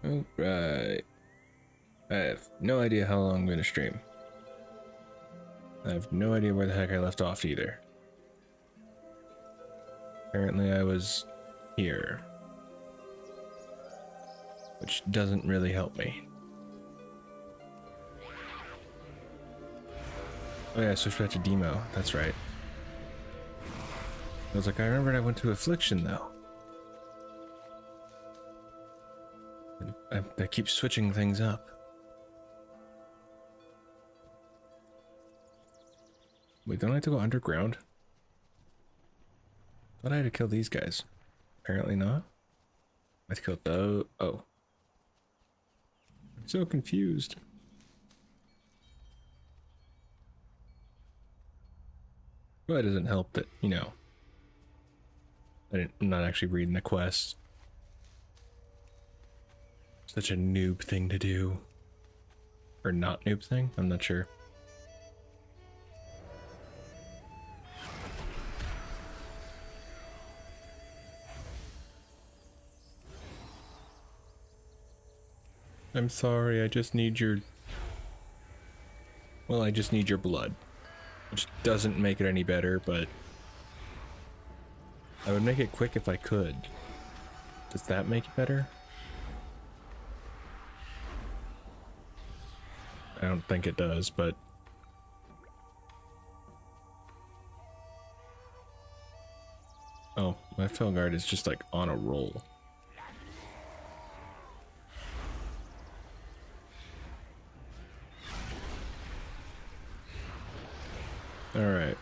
Alright. I have no idea how long I'm going to stream. I have no idea where the heck I left off either. Apparently I was here. Which doesn't really help me. Oh yeah, I switched back to Demo. That's right. I was like, I remembered I went to Affliction though. I keep switching things up. Wait, don't I have to go underground? Thought I had to kill these guys. Apparently not. I have to kill those. Oh. I'm so confused. Well, it doesn't help that, you know, I'm not actually reading the quest. Such a noob thing to do. Or not noob thing? I'm not sure. I'm sorry, I just need your... Well, I just need your blood. Which doesn't make it any better, but... I would make it quick if I could. Does that make it better? I don't think it does, but... Oh, my Felguard is just like on a roll. Alright.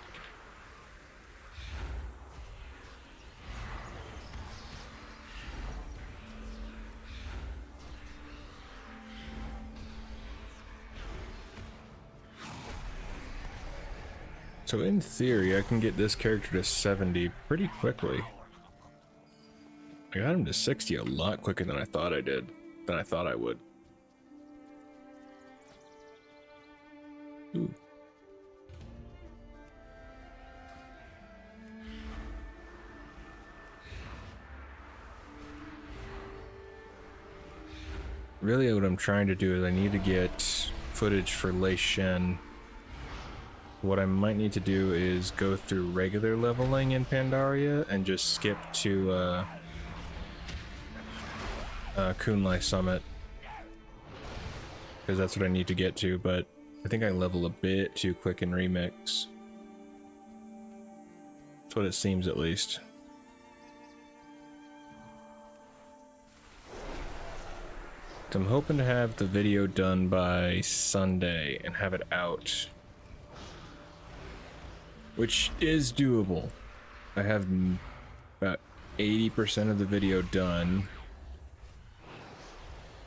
So in theory, I can get this character to 70 pretty quickly. I got him to 60 a lot quicker than I thought I did. Than I thought I would. Ooh. Really what I'm trying to do is I need to get footage for Lei Shen. What I might need to do is go through regular leveling in Pandaria and just skip to Kunlai Summit. Because that's what I need to get to, but I think I level a bit too quick in Remix. That's what it seems at least. I'm hoping to have the video done by Sunday and have it out. Which is doable. I have about 80% of the video done.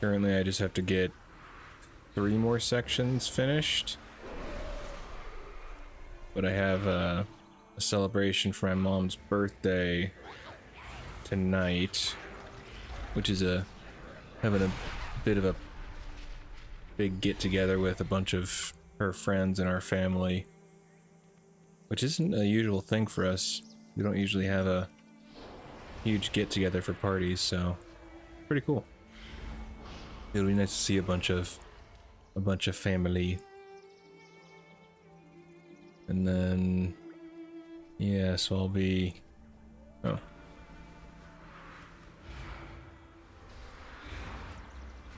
Currently I just have to get 3 more sections finished. But I have a celebration for my mom's birthday tonight. Which is having a bit of a big get together with a bunch of her friends and our family. Which isn't a usual thing for us. We don't usually have a huge get-together for parties, so pretty cool. It'll be nice to see a bunch of family. And then yeah, so I'll be oh.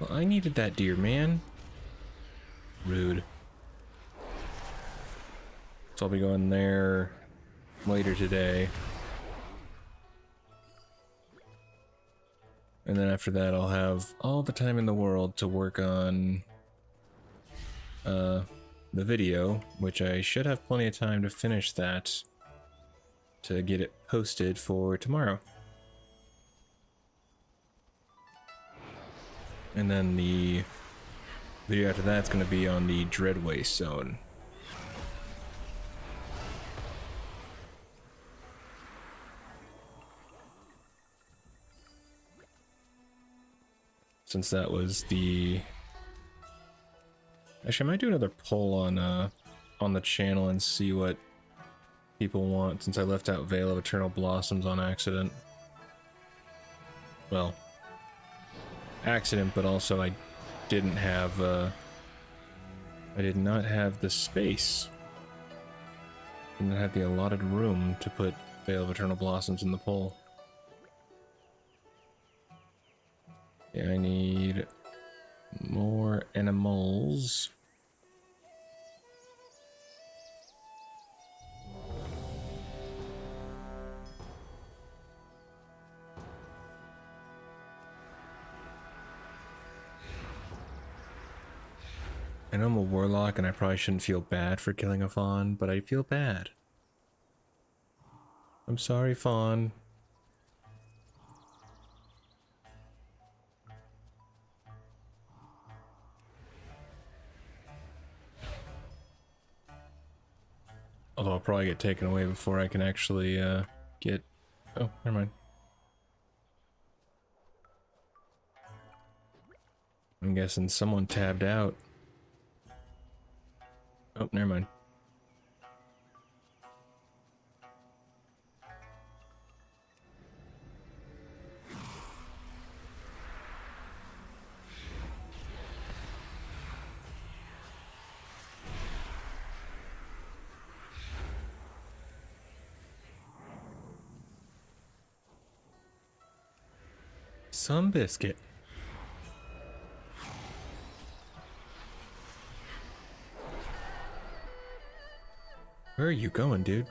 Well, I needed that deer, man. Rude. So I'll be going there later today. And then after that I'll have all the time in the world to work on the video, which I should have plenty of time to finish that to get it posted for tomorrow. And then the video after that's going to be on the Dreadwaste Zone. Since that was the... Actually, I might do another poll on the channel and see what people want, since I left out Veil of Eternal Blossoms on accident. well, accident, but also I didn't have, I did not have the space. Didn't have the allotted room to put Veil of Eternal Blossoms in the pole. Yeah, I need more animals. I know I'm a warlock and I probably shouldn't feel bad for killing a fawn, but I feel bad. I'm sorry, fawn. Although I'll probably get taken away before I can actually get... Oh, never mind. I'm guessing someone tabbed out. Oh, never mind. Some biscuit. Where are you going, dude?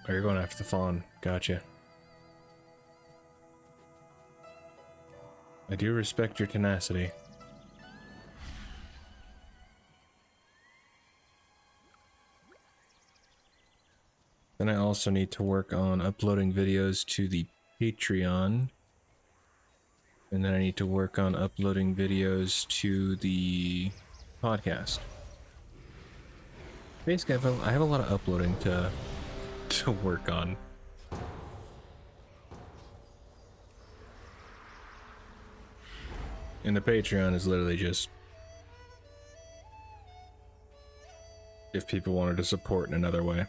Oh, you're going after the fawn. Gotcha. I do respect your tenacity. Then I also need to work on uploading videos to the Patreon. And then I need to work on uploading videos to the podcast. Basically, I have a lot of uploading to work on. And the Patreon is literally just if people wanted to support in another way.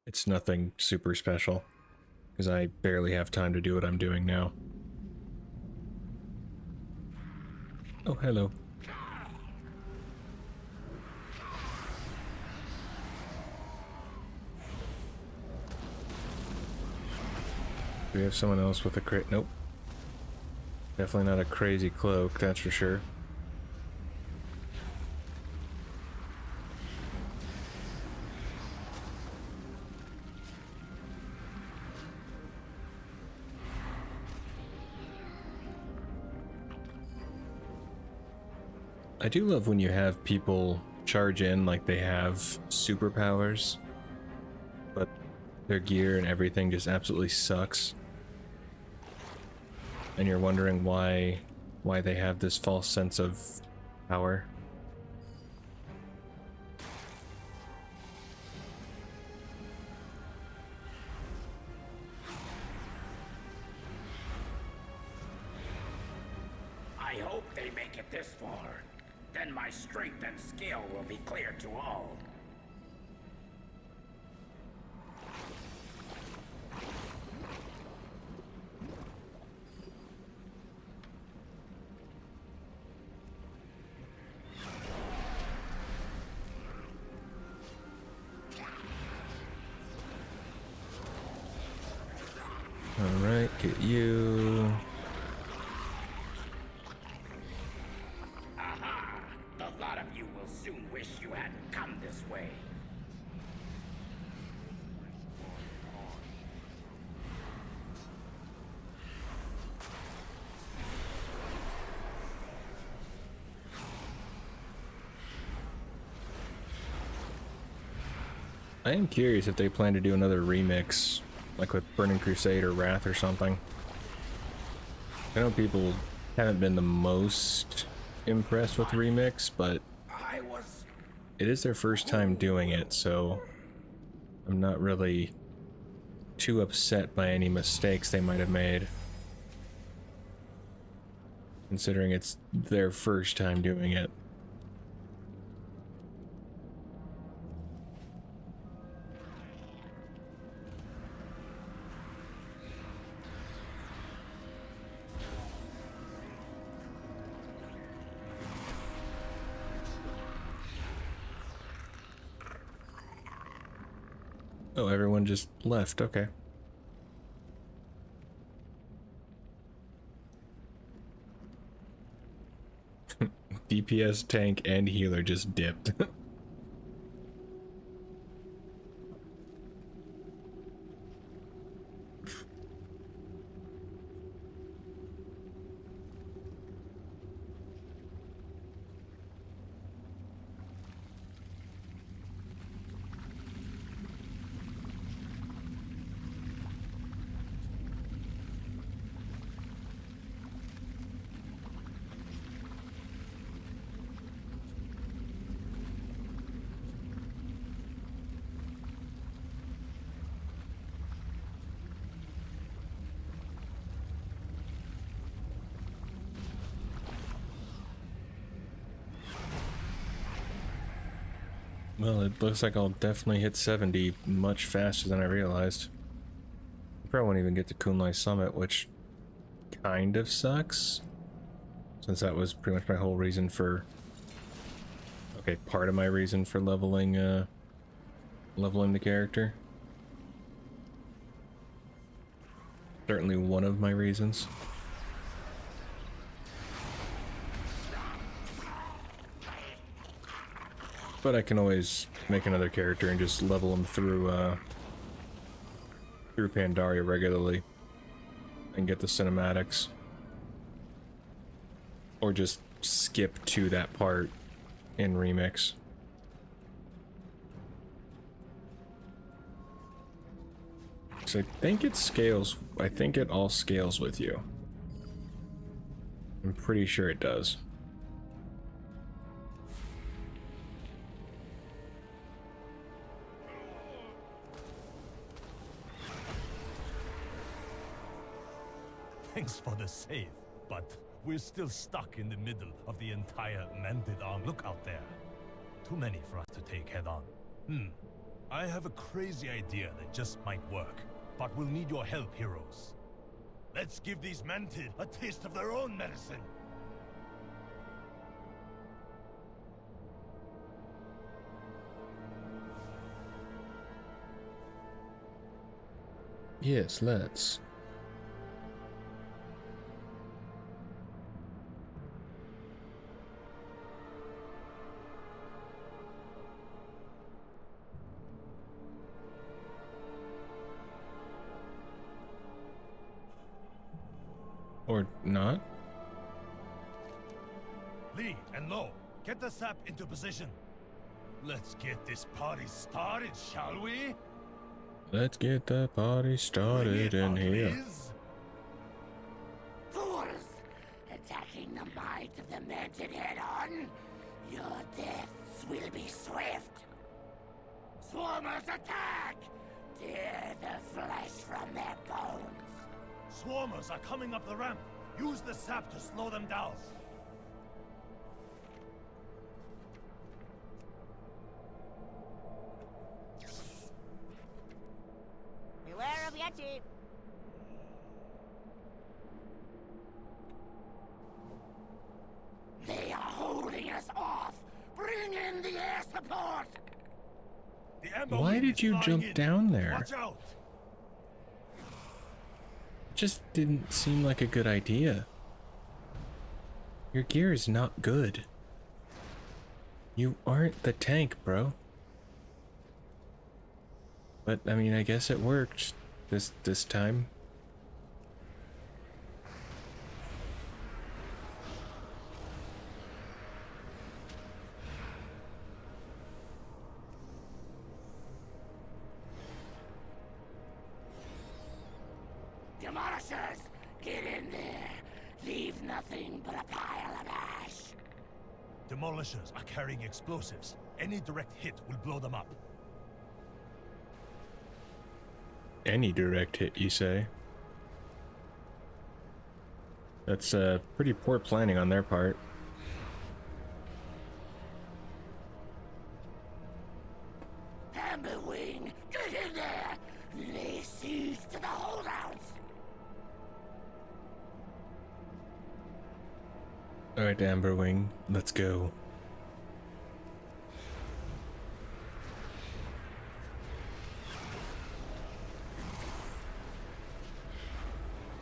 It's nothing super special, because I barely have time to do what I'm doing now. Oh, hello. Do we have someone else with a crate? Nope. Definitely not a crazy cloak, that's for sure. I do love when you have people charge in like they have superpowers, but their gear and everything just absolutely sucks. And you're wondering why they have this false sense of power. I hope they make it this far. Then my strength and skill will be clear to all. Alright, get you. Aha! The lot of you will soon wish you hadn't come this way. I am curious if they plan to do another remix, like with Burning Crusade or Wrath or something. I know people haven't been the most impressed with remix, but it is their first time doing it, so I'm not really too upset by any mistakes they might have made, considering it's their first time doing it. Oh, everyone just left. Okay. DPS, tank, and healer just dipped. Well, it looks like I'll definitely hit 70 much faster than I realized. I probably won't even get to Kunlai Summit, which kind of sucks, since that was pretty much my whole reason for... Okay, part of my reason for leveling, leveling the character. Certainly one of my reasons. But I can always make another character and just level them through Pandaria regularly and get the cinematics. Or just skip to that part in Remix. So I think it scales, I think it all scales with you. I'm pretty sure it does. Thanks for the save, but we're still stuck in the middle of the entire Mended Arm. Look out there. Too many for us to take head on. I have a crazy idea that just might work, but we'll need your help, heroes. Let's give these Mended a taste of their own medicine. Yes, let's. Or not? Lee and Lo, get the sap into position. Let's get this party started, shall we? Let's get the party started in here. Liz. Fools! Attacking the might of the Mended head-on? Your deaths will be swift. Swarmers attack! Tear the flesh from their bones. Swarmers are coming up the ramp. Use the sap to slow them down. Beware of Yeti! They are holding us off! Bring in the air support! The Ember Why Wing did is you flying jump in. down there? Watch out! Just didn't seem like a good idea. Your gear is not good. You aren't the tank, bro. But I mean, I guess it worked this time. Demolishers! Get in there! Leave nothing but a pile of ash! Demolishers are carrying explosives. Any direct hit will blow them up. Any direct hit, you say? That's pretty poor planning on their part. Amber Wing! Get in there! Lay siege to the holdouts! Alright, Amberwing, let's go.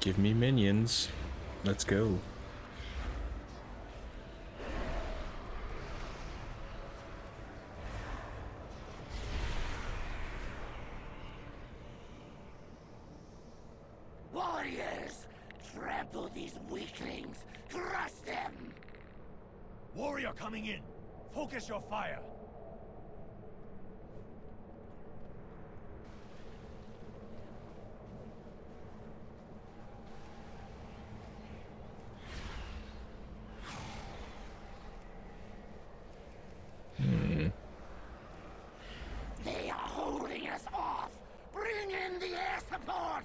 Give me minions. Let's go. Warriors! Trample these weaklings! Crush them! Warrior coming in. Focus your fire. They are holding us off! Bring in the air support!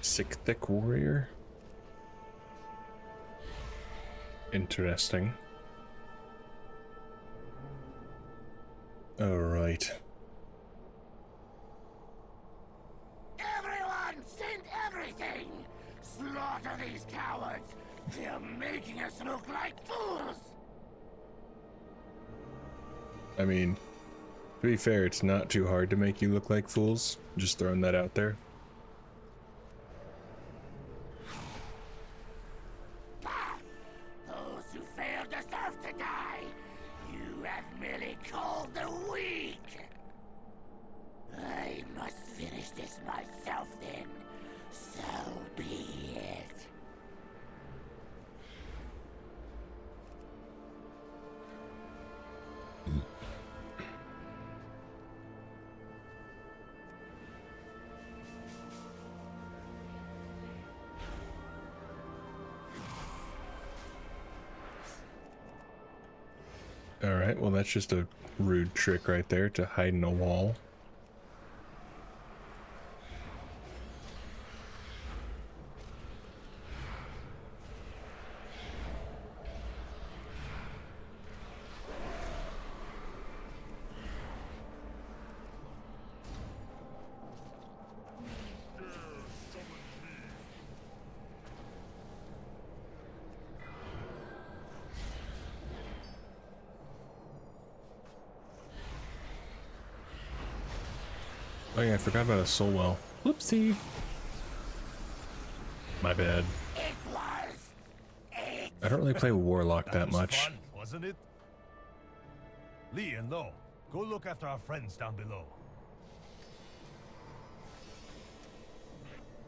Sick thick warrior. Interesting. All right. Everyone, send everything! Slaughter these cowards! They're making us look like fools! I mean, to be fair, it's not too hard to make you look like fools. Just throwing that out there. Bah! Those who fail deserve to die! You have merely called the weak! I must finish this myself then. So be it. Alright, well that's just a rude trick right there to hide in a wall. Oh yeah, I forgot about a soul well. Whoopsie. My bad. It was... It... I don't really play Warlock that was much. fun, wasn't it? Lee and Lo, go look after our friends down below.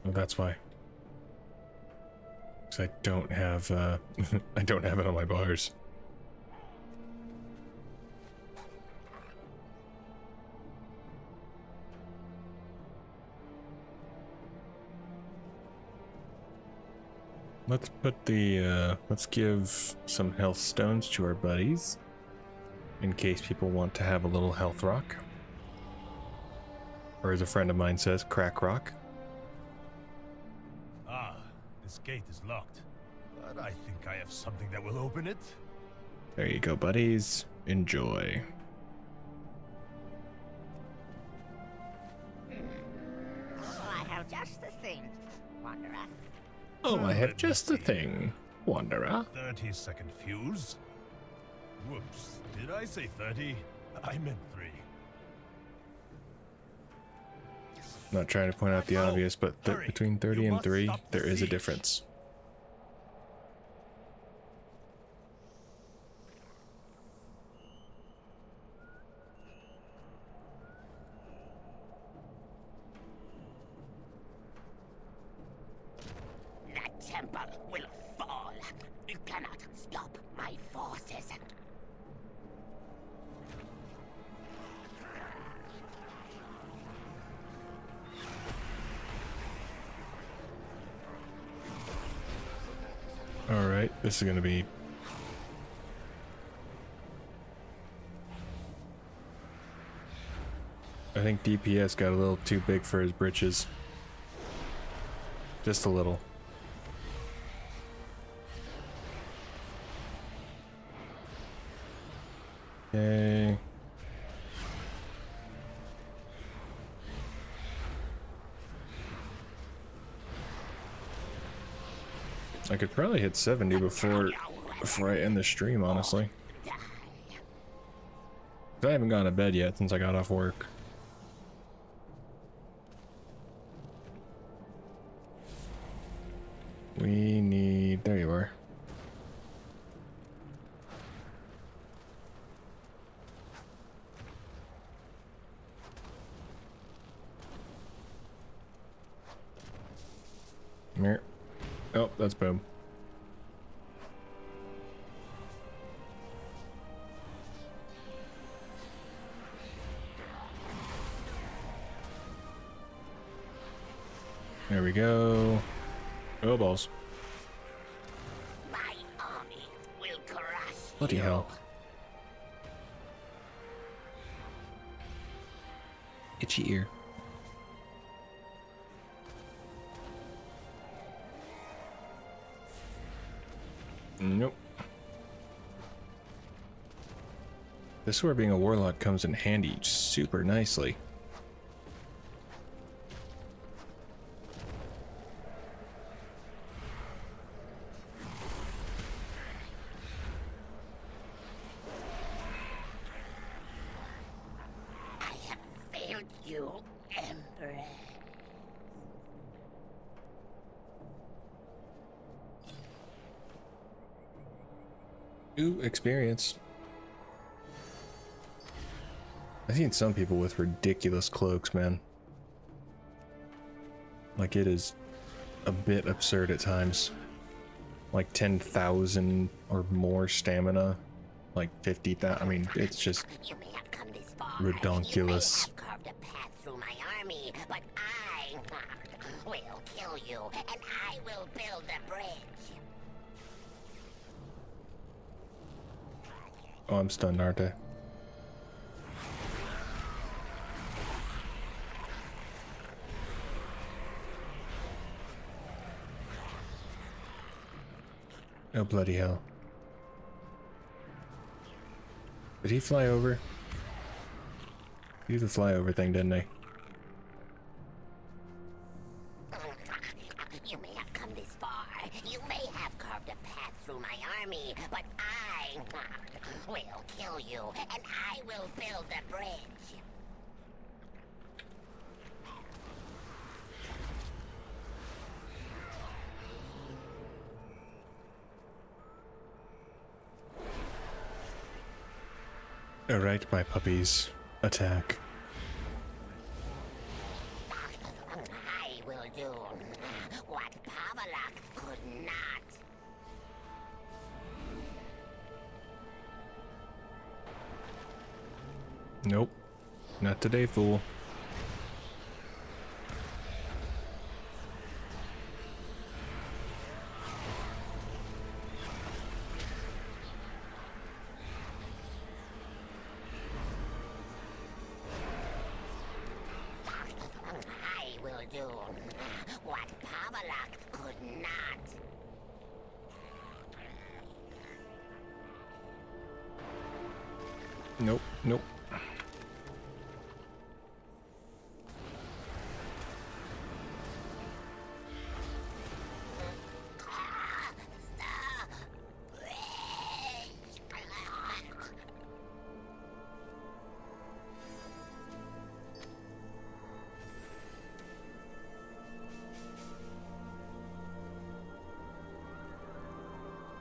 Oh, that's why. 'Cause I don't have, I don't have it on my bars. Let's put the, let's give some health stones to our buddies. In case people want to have a little health rock. Or as a friend of mine says, crack rock. Ah, this gate is locked. But I think I have something that will open it. There you go, buddies. Enjoy. I have just the thing, Wanderer. Oh, I have just the thing, Wanderer. 30-second fuse. Whoops, did I say 30? I meant 3. Not trying to point out the obvious, but Hurry. between 30 You and must 3, stop the there is a siege. difference. That temple will fall. You cannot stop my forces. Alright, this is gonna be... I think DPS got a little too big for his britches. Just a little. Okay. I could probably hit 70 before I end the stream, honestly. I haven't gone to bed yet since I got off work. We need... There you are. Here. Oh, that's boom. There we go. Oh, balls. My army will crush Bloody you. hell. Itchy ear. Nope. This is where being a warlock comes in handy super nicely. I have failed you, Emperor. Ooh, experience. I've seen some people with ridiculous cloaks, man. Like, it is a bit absurd at times. Like 10,000 or more stamina. Like 50,000. I mean, it's just You may have come this far. redonkulous. You may have carved a path through my army, but I will kill you, and I will build a bridge. Oh, I'm stunned, aren't I? Oh, bloody hell. Did he fly over? He did the flyover thing, didn't he? You may have come this far. You may have carved a path through my army, but I will kill you, and I will build a bridge. Alright, my puppies. Attack. I will do what Pavalak could not. Nope. Not today, fool. I will do what Pavalak could not. Nope, nope.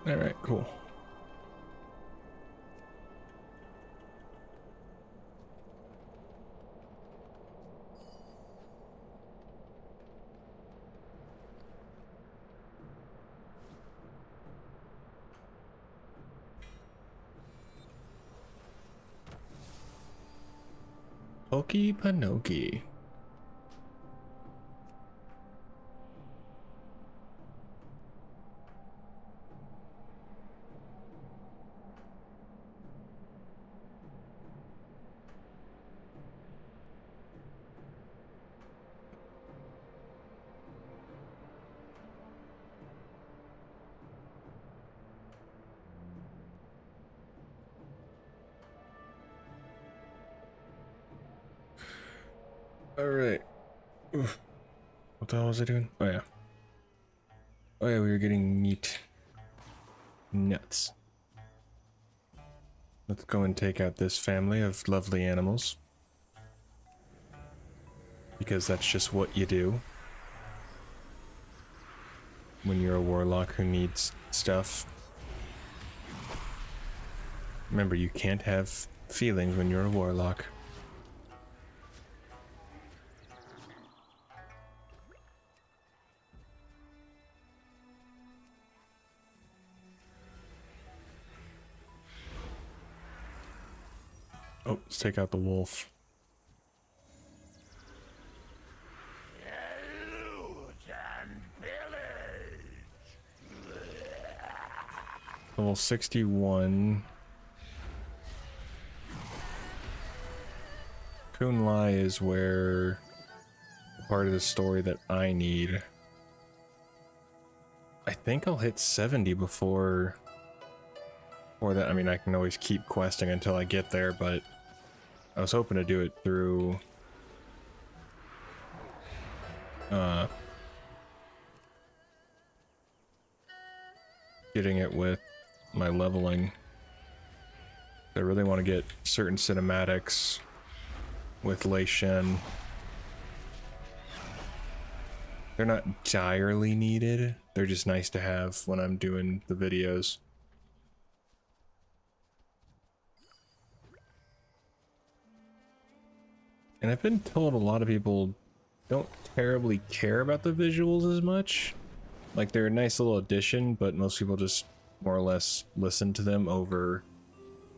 Alright, cool. Pokey Panoki. Alright. What the hell was I doing? Oh yeah. Oh yeah, we were getting meat. Nuts. Let's go and take out this family of lovely animals. Because that's just what you do. When you're a warlock who needs stuff. Remember, you can't have feelings when you're a warlock. Oh, let's take out the wolf. Level 61. Kunlai is where the part of the story that I need. I think I'll hit 70 before that. I mean, I can always keep questing until I get there, but I was hoping to do it through getting it with my leveling. I really want to get certain cinematics with Lei Shen. They're not direly needed, they're just nice to have when I'm doing the videos. And I've been told a lot of people don't terribly care about the visuals as much. Like, they're a nice little addition, but most people just more or less listen to them over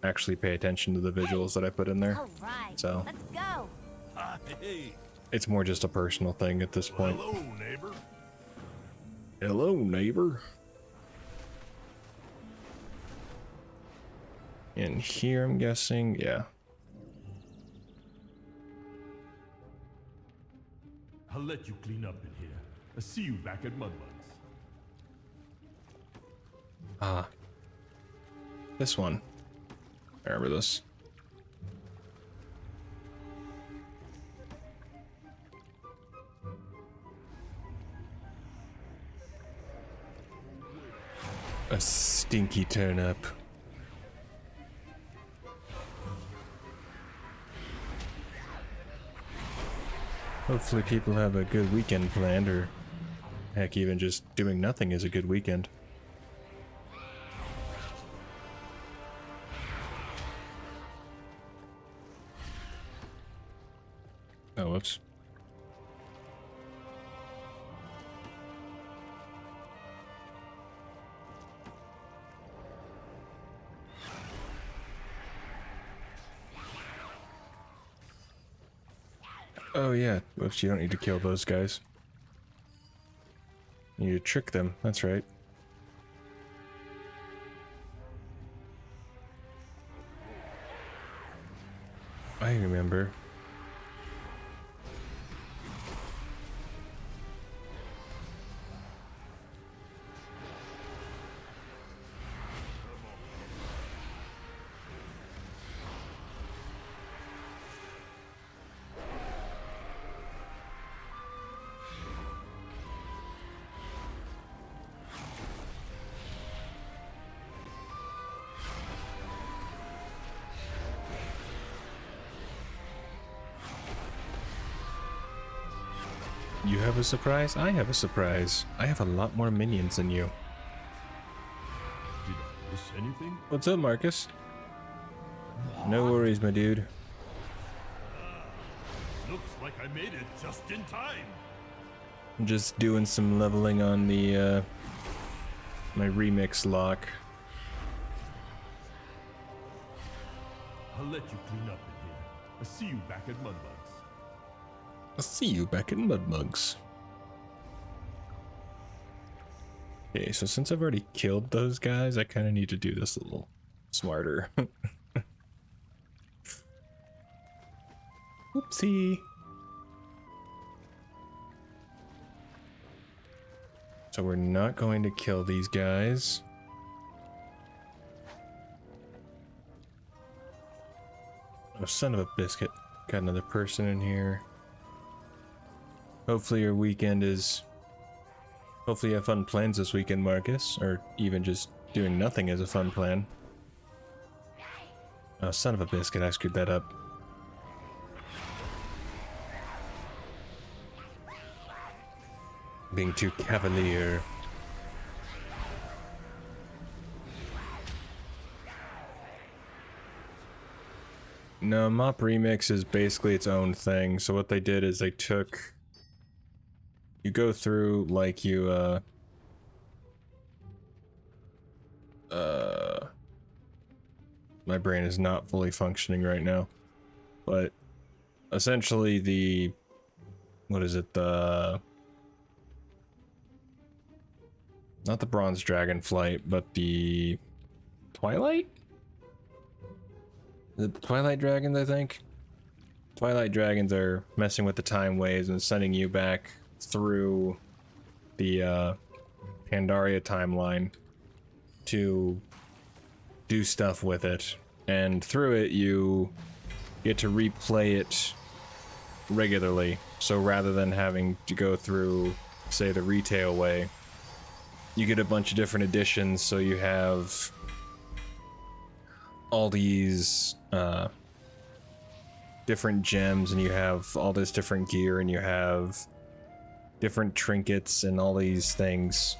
actually pay attention to the visuals that I put in there. All right, So let's go. Hey, it's more just a personal thing at this point. hello, neighbor. Hello, neighbor. In here, I'm guessing, yeah. I'll let you clean up in here. I'll see you back at Mudbugs. Ah. This one. I remember this. A stinky turnip. Hopefully people have a good weekend planned, or heck, even just doing nothing is a good weekend. Oh, whoops. Oh yeah, whoops, you don't need to kill those guys. You need to trick them, that's right. I remember. You have a surprise? I have a surprise. I have a lot more minions than you. Did I miss anything? What's up, Marcus? No worries, my dude. Looks like I made it just in time. I'm just doing some leveling on the, my remix lock. I'll let you clean up in here. I'll see you back at Mudbugs. I'll see you back in Mudmugs. Okay, so since I've already killed those guys, I kind of need to do this a little smarter. Oopsie. So we're not going to kill these guys. Oh, son of a biscuit. Got another person in here. Hopefully your weekend is Hopefully you have fun plans this weekend, Marcus, or even just doing nothing is a fun plan. Oh, son of a biscuit, I screwed that up. Being too cavalier. No, Mop Remix is basically its own thing. So what they did is they took... You go through, like, my brain is not fully functioning right now. But, essentially the... What is it? Not the Bronze Dragon Flight, but the... Twilight? The Twilight Dragons, I think? Twilight Dragons are messing with the time waves and sending you back through the Pandaria timeline to do stuff with it. And through it, you get to replay it regularly. So rather than having to go through, say, the retail way, you get a bunch of different editions, so you have all these different gems, and you have all this different gear, and you have different trinkets and all these things.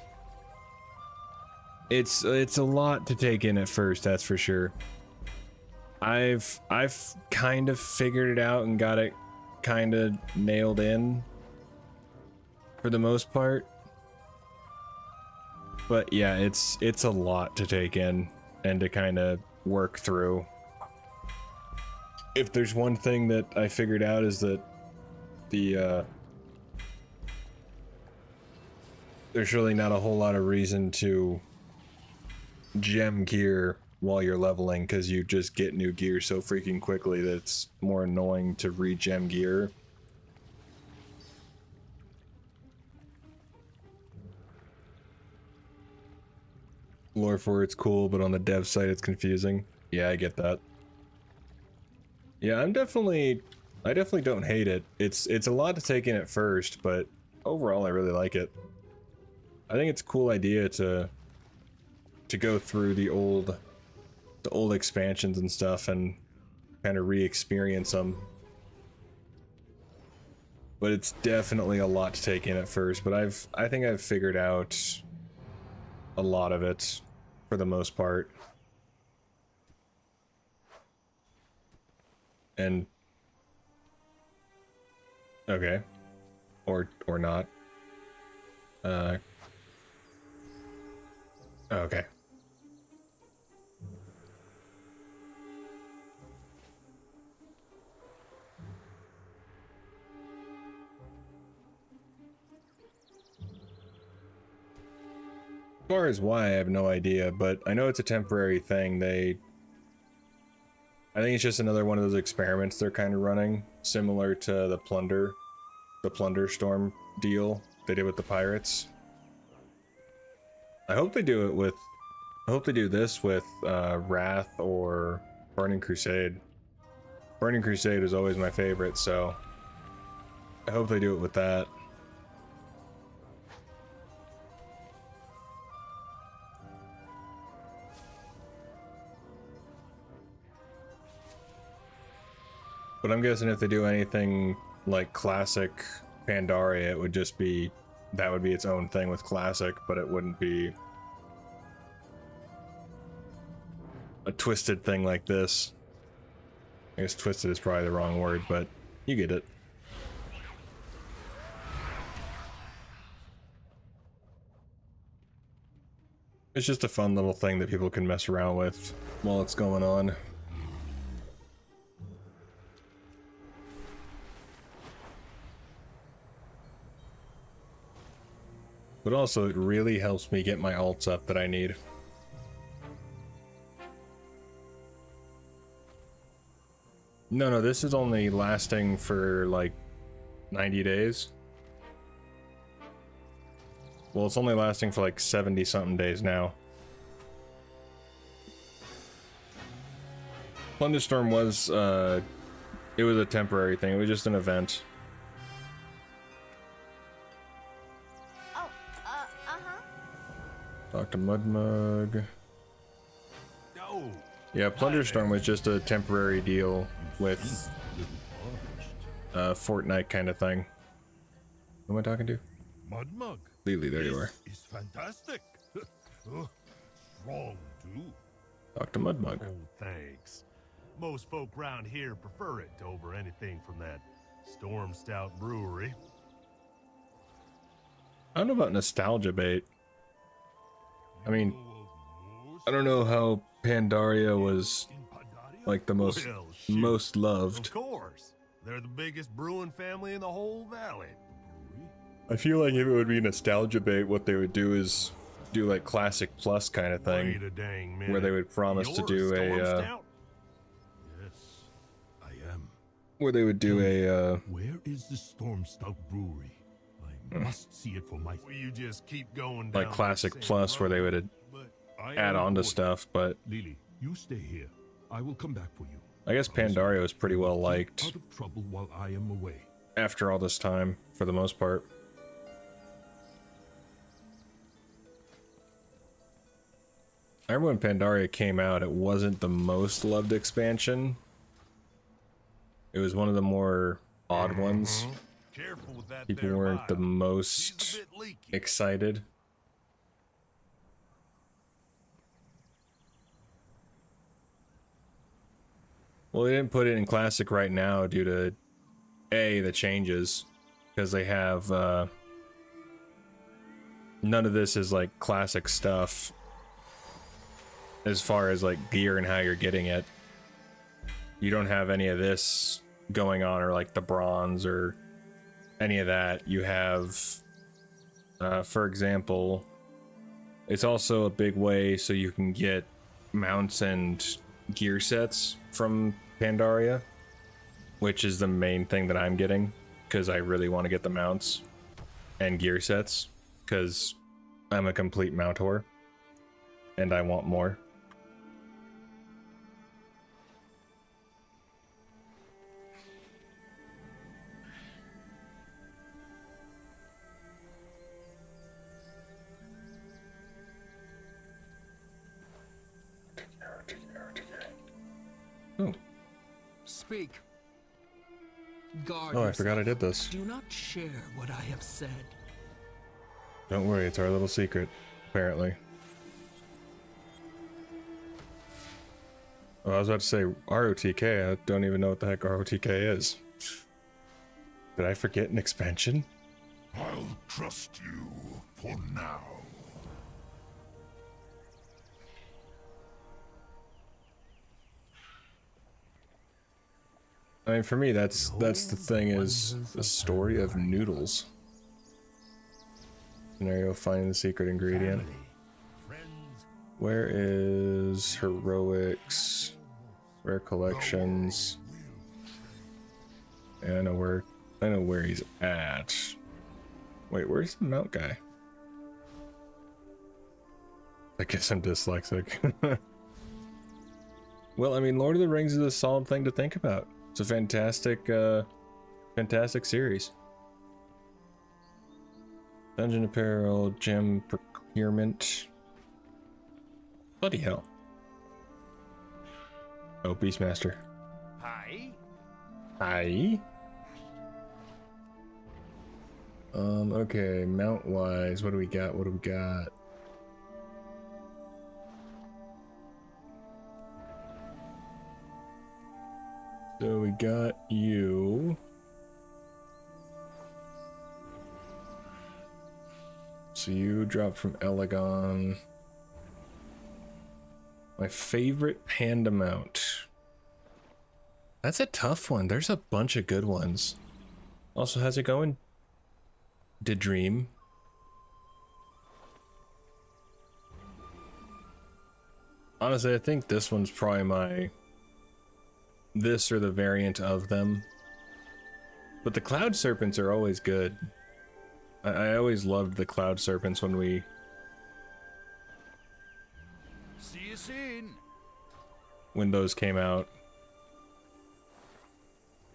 It's a lot to take in at first, that's for sure. I've kind of figured it out and got it kind of nailed in for the most part. But yeah, it's a lot to take in and to kind of work through. If there's one thing that I figured out is that there's really not a whole lot of reason to gem gear while you're leveling, because you just get new gear so freaking quickly that it's more annoying to re-gem gear. Lore for it's cool, but on the dev site it's confusing. Yeah, I get that. Yeah, I definitely don't hate it. It's a lot to take in at first, but overall I really like it. I think it's a cool idea to go through the old expansions and stuff and kind of re-experience them. But it's definitely a lot to take in at first, but I think I've figured out a lot of it for the most part. And okay. Or not. Okay. As far as why, I have no idea, but I know it's a temporary thing. I think it's just another one of those experiments they're kind of running, similar to the Plunder Storm deal they did with the pirates. I hope they do this with Wrath or Burning Crusade. Burning Crusade is always my favorite, so I hope they do it with that. But I'm guessing if they do anything like classic Pandaria, it would just be, that would be its own thing with classic, but it wouldn't be a twisted thing like this. I guess twisted is probably the wrong word, but you get it. It's just a fun little thing that people can mess around with while it's going on. But also, it really helps me get my alts up that I need. No, this is only lasting for like 90 days. Well, it's only lasting for like 70 something days now. Thunderstorm was, it was a temporary thing. It was just an event. Talk to Mudmug. No. Yeah, Plunderstorm was just a temporary deal with Fortnite kind of thing. Who am I talking to? Mudmug. Lily, there you are. Is fantastic. Strong too. Talk to Mudmug. Oh, thanks. Most folk round here prefer it over anything from that Storm Stout brewery. I don't know about nostalgia bait. I mean, I don't know how Pandaria was like the most Well, shoot. most loved. Of course. They're the biggest brewing family in the whole valley. I feel like if it would be nostalgia bait, what they would do is do like Classic Plus kind of thing, Wait a dang minute. where they would promise to You're do Storm a Stout? Yes, I am. where they would do a Where is the Storm Stout brewery? I must see it for myself. Well, you just keep going down like Classic the same Plus where they road. would But I add am on to important. stuff, but Lily, you stay here. I will come back for you. I guess Pandaria was pretty well liked Out of trouble while I am away. after all this time, for the most part. I remember when Pandaria came out, it wasn't the most loved expansion. It was one of the more odd ones. Careful with that People there weren't the vial. most She's a bit leaky. excited. Well, they didn't put it in Classic right now due to A, the changes, because they have none of this is like Classic stuff as far as like gear and how you're getting it. You don't have any of this going on, or like the bronze or any of that. You have for example, it's also a big way so you can get mounts and gear sets from Pandaria, which is the main thing that I'm getting, because I really want to get the mounts and gear sets, because I'm a complete mount whore and I want more. Oh. Speak. Guard Oh, I forgot I yourself. did this. Do not share what I have said. Don't worry, it's our little secret, apparently. Oh, I was about to say ROTK. I don't even know what the heck ROTK is. Did I forget an expansion? I'll trust you for now. I mean, for me, that's the thing, is the story of noodles. Scenario: finding the secret ingredient. Family, friends, Where is heroics? Rare collections. Yeah, I know where he's at. Wait, where's the mount guy? I guess I'm dyslexic. Well, I mean, Lord of the Rings is a solid thing to think about. It's a fantastic, fantastic series. Dungeon apparel, gem procurement. Bloody hell. Oh, Beastmaster. hi. Hi. Okay, mount wise, what do we got? What do we got? So we got you. So you dropped from Elegon. My favorite panda mount. That's a tough one. There's a bunch of good ones. Also, how's it going? Did Dream? Honestly, I think this one's probably my... This or the variant of them. But the Cloud Serpents are always good. I always loved the Cloud Serpents when we... See you soon. when those came out.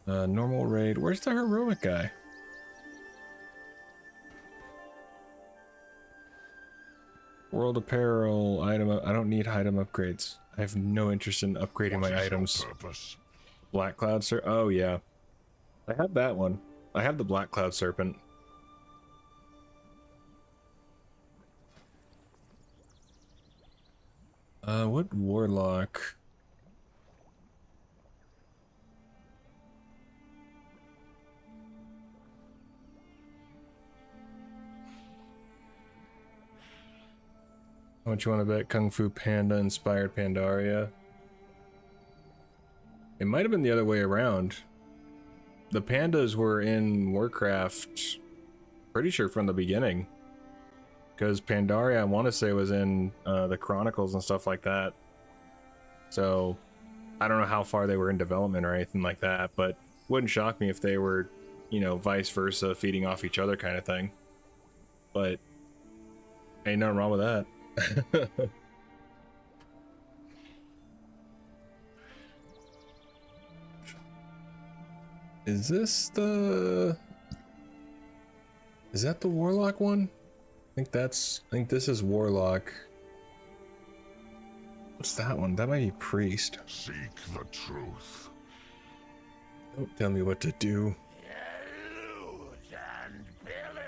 Normal raid. Where's the heroic guy? World apparel item. I don't need item upgrades. I have no interest in upgrading my items. Purpose. Black Cloud Serpent. Oh yeah, I have that one. I have the Black Cloud Serpent. What warlock? How much you want to bet? Kung Fu Panda inspired Pandaria? It might have been the other way around. The pandas were in Warcraft, pretty sure from the beginning. Because Pandaria, I want to say, was in the Chronicles and stuff like that. So, I don't know how far they were in development or anything like that, but wouldn't shock me if they were, you know, vice versa, feeding off each other kind of thing. But, ain't nothing wrong with that. Is this the... Is that the Warlock one? I think this is Warlock. What's that one? That might be Priest. Seek the truth. Don't tell me what to do. Loot and pillage.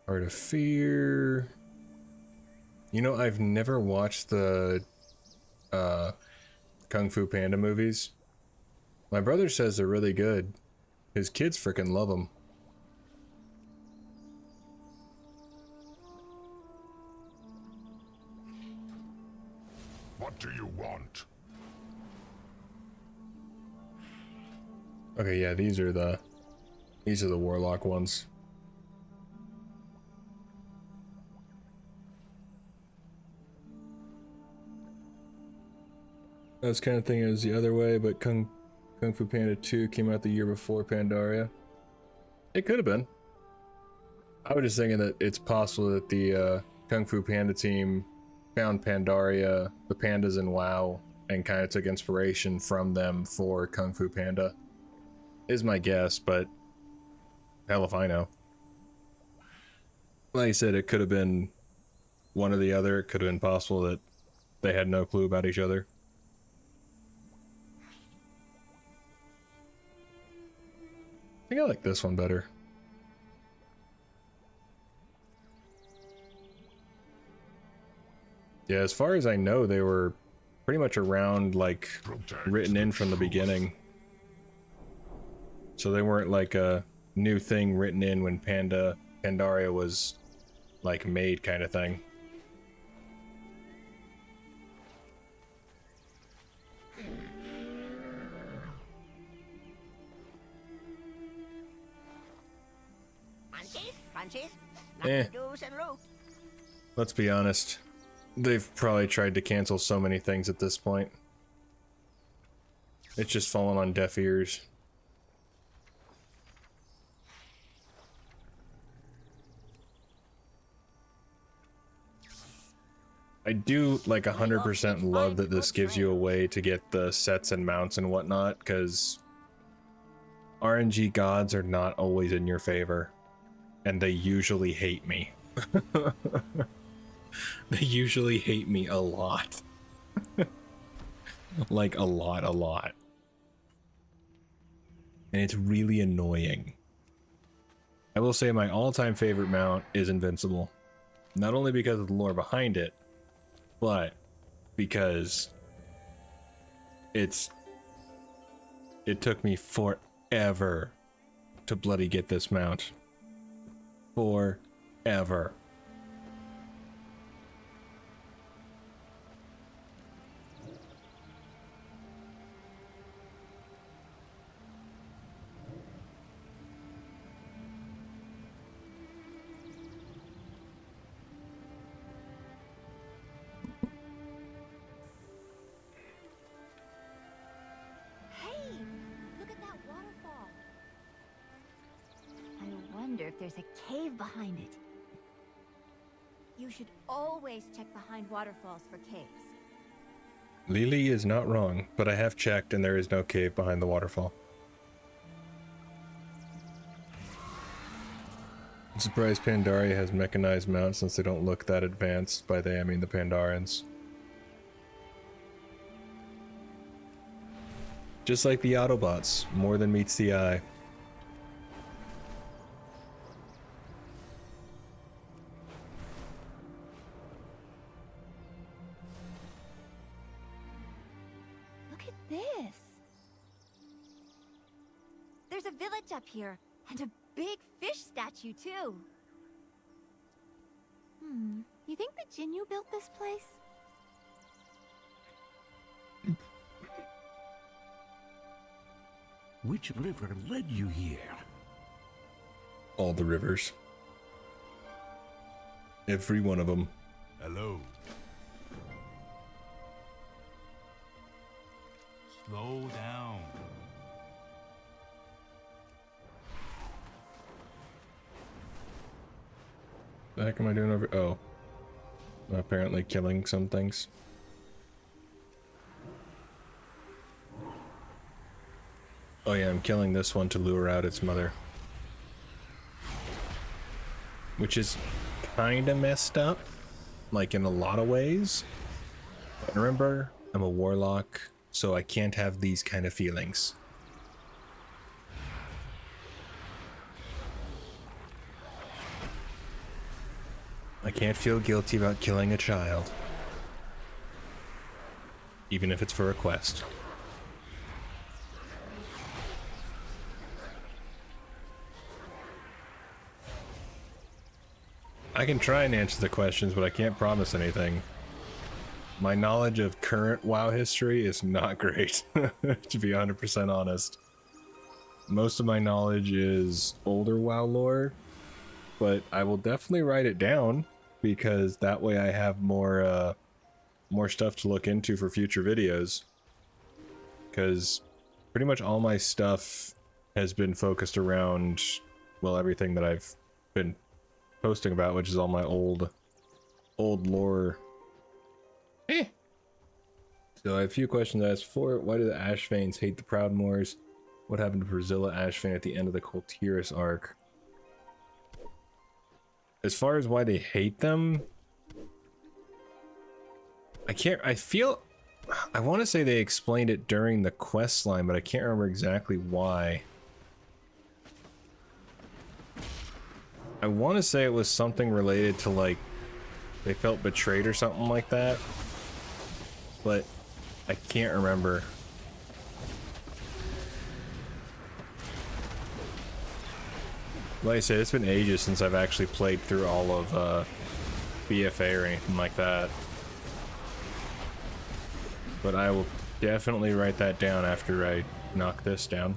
Heart of Fear. You know, I've never watched the Kung Fu Panda movies. My brother says they're really good. His kids freaking love them. What do you want? Okay, yeah, these are the Warlock ones. I was kind of thinking it was the other way, but Kung Fu Panda 2 came out the year before Pandaria. It could have been. I was just thinking that it's possible that the Kung Fu Panda team found Pandaria, the pandas in WoW, and kind of took inspiration from them for Kung Fu Panda. Is my guess, but hell if I know. Like I said, it could have been one or the other. It could have been possible that they had no clue about each other. I think I like this one better. Yeah, as far as I know, they were pretty much around, like, written in from the beginning. So they weren't like a new thing written in when Pandaria was, like, made kind of thing. Punches, Eh. do's and loot. Let's be honest. They've probably tried to cancel so many things at this point. It's just fallen on deaf ears. I do like 100% love that this gives you a way to get the sets and mounts and whatnot, because RNG gods are not always in your favor, and they usually hate me. They usually hate me a lot. Like a lot. And it's really annoying. I will say my all-time favorite mount is Invincible. Not only because of the lore behind it, but because it took me forever to bloody get this mount. Forever. If there's a cave behind it. You should always check behind waterfalls for caves. Lily is not wrong, but I have checked and there is no cave behind the waterfall. surprised Pandaria has mechanized mounts since they don't look that advanced. By they, I mean the Pandarians. Just like the Autobots, more than meets the eye. Look at this. There's a village up here, and a big fish statue, too. You think the Jinyu built this place? Which river led you here? All the rivers. Every one of them. Hello. Slow down. The heck am I doing over? Oh. Apparently killing some things. Oh yeah, I'm killing this one to lure out its mother. Which is kinda messed up. Like in a lot of ways. But remember, I'm a warlock, so I can't have these kind of feelings. I can't feel guilty about killing a child. Even if it's for a quest. I can try and answer the questions, but I can't promise anything. My knowledge of current WoW history is not great, to be 100% honest. Most of my knowledge is older WoW lore, but I will definitely write it down, because that way I have more stuff to look into for future videos. Because pretty much all my stuff has been focused around, well, everything that I've been posting about, which is all my old lore. So I have a few questions asked for. Why do the Ashvanes hate the Proudmoors? What happened to Priscilla Ashvane at the end of the Coltyrus arc? As far as why they hate them, I want to say they explained it during the quest line, but I can't remember exactly why. I want to say it was something related to, like, they felt betrayed or something like that, but I can't remember. Like I said, it's been ages since I've actually played through all of BFA or anything like that. But I will definitely write that down after I knock this down.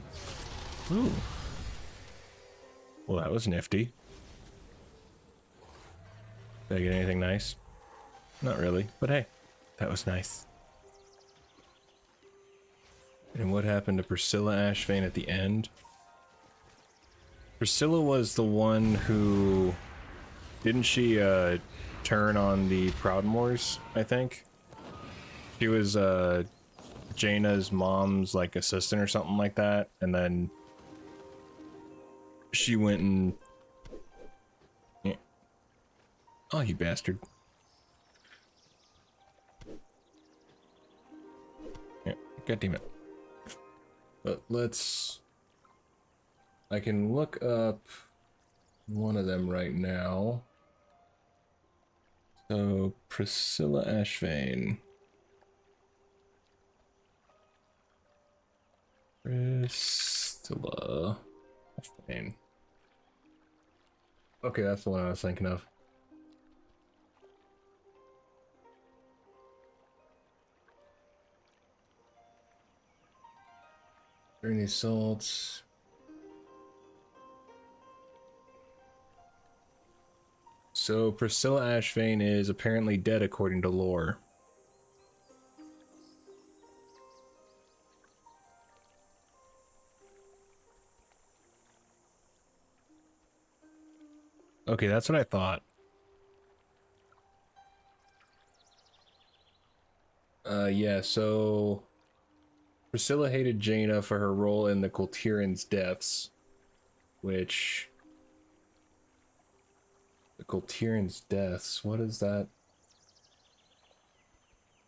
Ooh. Well, that was nifty. Did I get anything nice? Not really, but hey, that was nice. And what happened to Priscilla Ashvane at the end? Priscilla was the one who... Didn't she turn on the Proudmoors, I think? She was Jaina's mom's like assistant or something like that, and then she went and... Yeah. Oh, you bastard. Yeah, god damn it. But let's... I can look up one of them right now. So, Priscilla Ashvane. Priscilla Ashvane. Okay, that's the one I was thinking of. During the assaults. So Priscilla Ashvane is apparently dead according to lore. Okay, that's what I thought. Yeah, so Priscilla hated Jaina for her role in the Coltyrans' deaths, which The Coltirian's deaths. What is that?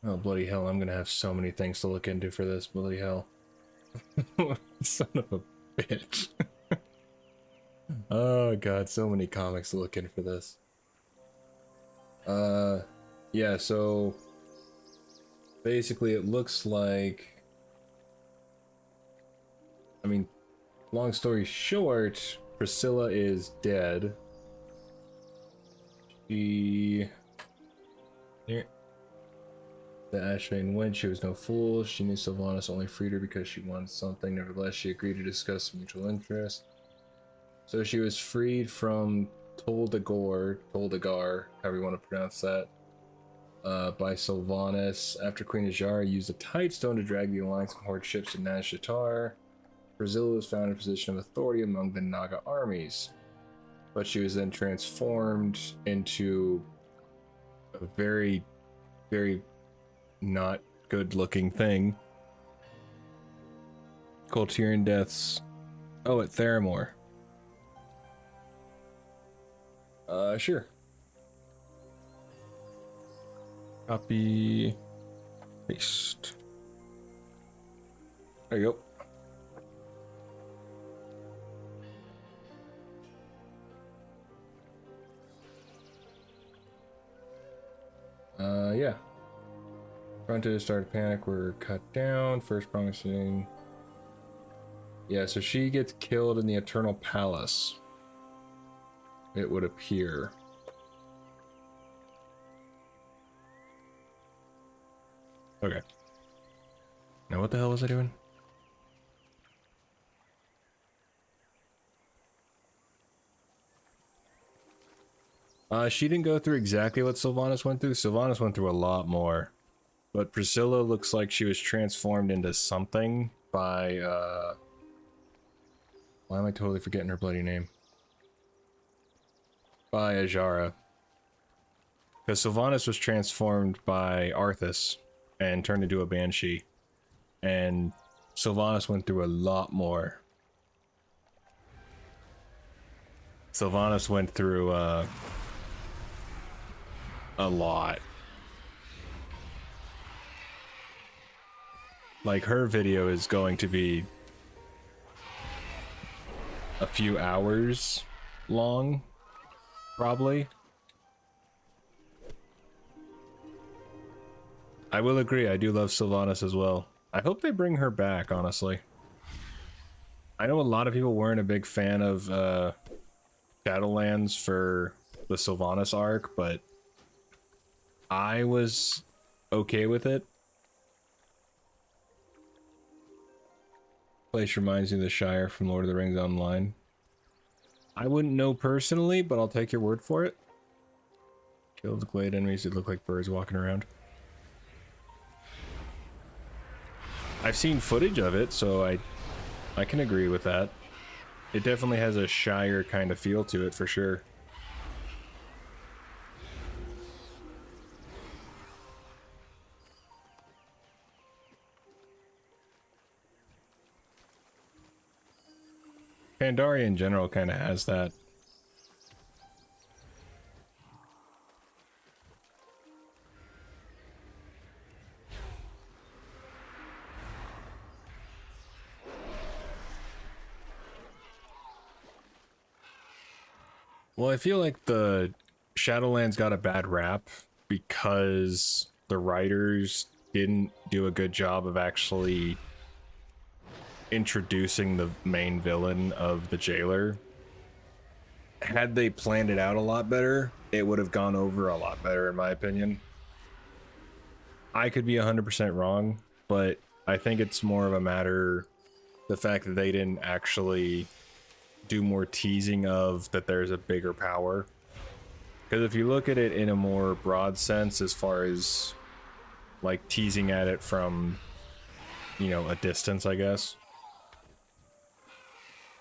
Oh, bloody hell. I'm gonna have so many things to look into for this. Bloody hell. Son of a bitch. Oh, God. So many comics to look in for this. Yeah, so... basically, it looks like... I mean, long story short, Priscilla is dead. She... There. The Ashvane went, she was no fool. She knew Sylvanas only freed her because she wanted something. Nevertheless, she agreed to discuss mutual interest. So she was freed from Toldagar, however you want to pronounce that, by Sylvanas after Queen Azshara used a tight stone to drag the Alliance and Horde ships to Nazjatar. Priscilla was found in a position of authority among the Naga armies, but she was then transformed into a very, very not good looking thing. Coltirian deaths. Oh, at Theramore. Sure. Copy. Paste. There you go. Yeah. Fronted started panic, were cut down. First promising. Yeah, so she gets killed in the Eternal Palace. It would appear. Okay. Now what the hell was I doing? She didn't go through exactly what Sylvanas went through. Sylvanas went through a lot more. But Priscilla looks like she was transformed into something by, why am I totally forgetting her bloody name? By Azshara. Because Sylvanas was transformed by Arthas and turned into a Banshee. And Sylvanas went through a lot more. Sylvanas went through, a lot. Like, her video is going to be a few hours long, probably. I will agree, I do love Sylvanas as well. I hope they bring her back, honestly. I know a lot of people weren't a big fan of Shadowlands for the Sylvanas arc, but I was okay with it. Place reminds me of the Shire from Lord of the Rings Online. I wouldn't know personally, but I'll take your word for it. Killed glade enemies that look like birds walking around. I've seen footage of it, so I can agree with that. It definitely has a Shire kind of feel to it, for sure. Pandaria in general kind of has that. Well, I feel like the Shadowlands got a bad rap because the writers didn't do a good job of actually introducing the main villain of the jailer. Had they planned it out a lot better, it would have gone over a lot better, in my opinion. I could be 100% wrong, but I think it's more of a matter the fact that they didn't actually do more teasing of that there's a bigger power. Because if you look at it in a more broad sense, as far as like teasing at it from, you know, a distance, I guess,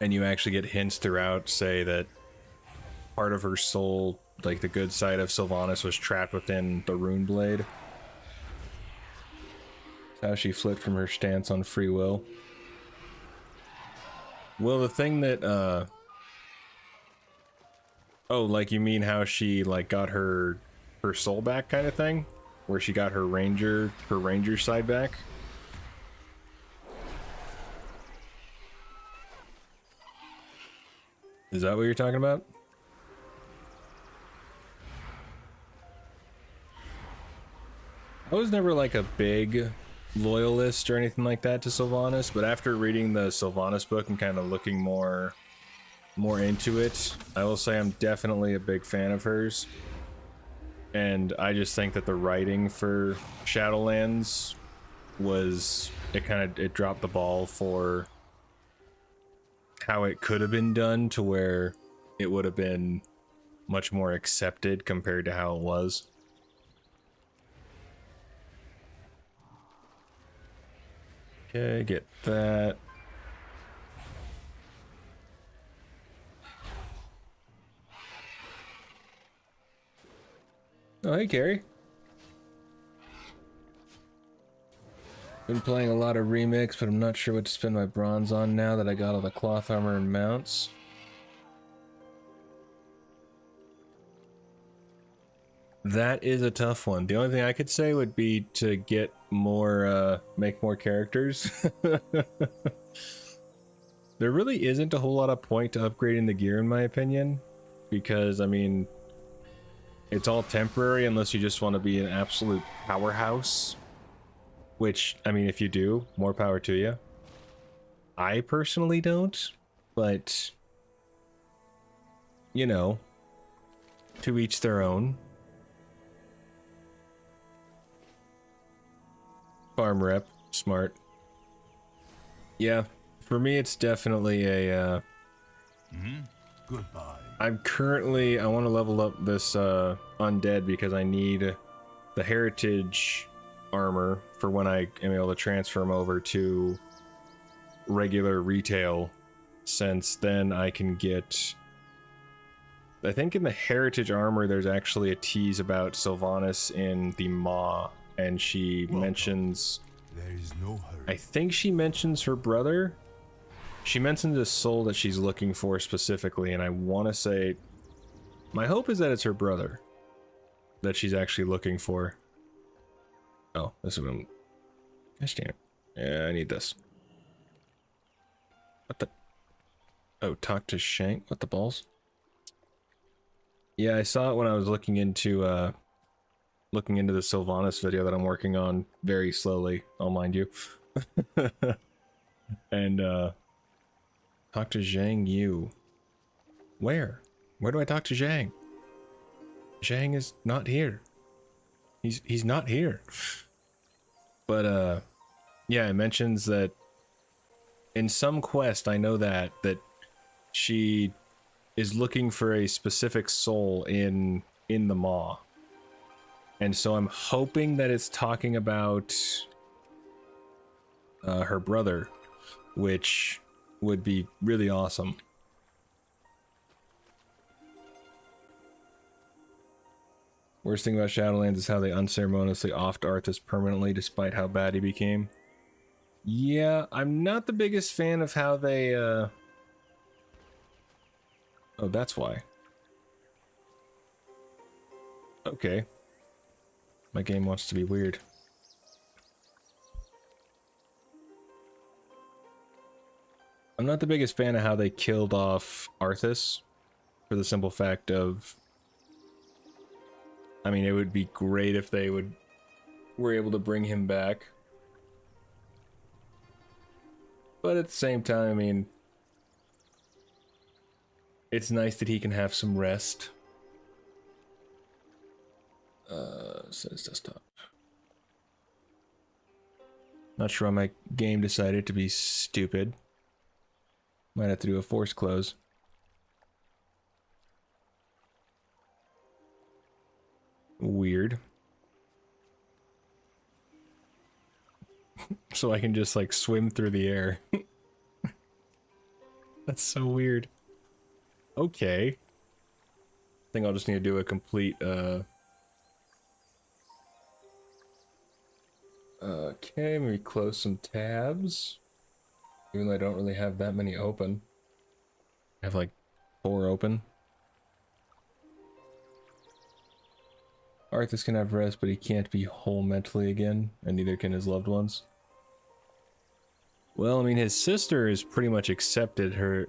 and you actually get hints throughout, say that part of her soul, like the good side of Sylvanas, was trapped within the rune blade. That's how she flipped from her stance on free will. Well, the thing that Oh, like you mean how she like got her soul back kind of thing? Where she got her ranger side back? Is that what you're talking about? I was never like a big loyalist or anything like that to Sylvanas, but after reading the Sylvanas book and kind of looking more into it, I will say I'm definitely a big fan of hers. And I just think that the writing for Shadowlands was, it dropped the ball for how it could have been done to where it would have been much more accepted compared to how it was. Okay, get that. Oh, hey, Carrie. Been playing a lot of Remix, but I'm not sure what to spend my bronze on now that I got all the cloth armor and mounts. That is a tough one. The only thing I could say would be to get more, make more characters. There really isn't a whole lot of point to upgrading the gear in my opinion, because I mean, it's all temporary unless you just want to be an absolute powerhouse. Which, I mean, if you do, more power to you. I personally don't, but, you know, to each their own. Farm rep, smart. Yeah, for me it's definitely a, Goodbye. I want to level up this, undead because I need the heritage armor for when I am able to transfer them over to regular retail, since then I can get, I think in the heritage armor there's actually a tease about Sylvanas in the Maw, and she mentions, There is no hurry. I think she mentions her brother. She mentions a soul that she's looking for specifically, and I want to say, my hope is that it's her brother that she's actually looking for. Oh, this is what I'm... Gosh damn it. Yeah, I need this. What the... Oh, talk to Shank? What the balls? Yeah, I saw it when I was looking into the Sylvanas video that I'm working on very slowly, I'll mind you. And, talk to Zhang Yu. Where? Where do I talk to Zhang? Zhang is not here. He's not here. But, yeah, it mentions that in some quest, I know that she is looking for a specific soul in the Maw. And so I'm hoping that it's talking about her brother, which would be really awesome. Worst thing about Shadowlands is how they unceremoniously offed Arthas permanently despite how bad he became. Yeah, I'm not the biggest fan of how they, Oh, that's why. Okay. My game wants to be weird. I'm not the biggest fan of how they killed off Arthas, for the simple fact of, I mean, it would be great if they were able to bring him back. But at the same time, I mean, it's nice that he can have some rest. Says desktop. Not sure why my game decided to be stupid. Might have to do a force close. Weird. So I can just like swim through the air. That's so weird. Okay. I think I'll just need to do a complete okay, maybe close some tabs. Even though I don't really have that many open. I have like 4 open. Arthas can have rest, but he can't be whole mentally again, and neither can his loved ones. Well, I mean, his sister has pretty much accepted her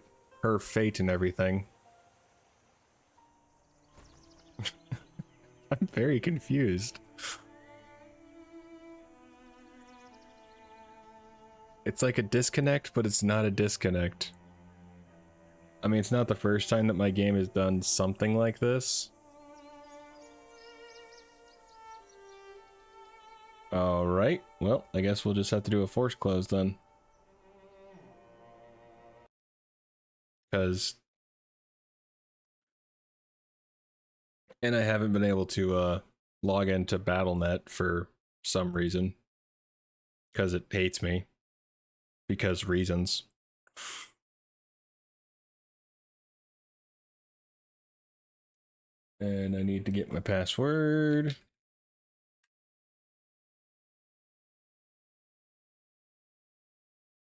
fate and everything. I'm very confused. It's like a disconnect, but it's not a disconnect. I mean, it's not the first time that my game has done something like this. Alright, well, I guess we'll just have to do a force close then. Because... And I haven't been able to log into BattleNet for some reason. Because it hates me. Because reasons. And I need to get my password.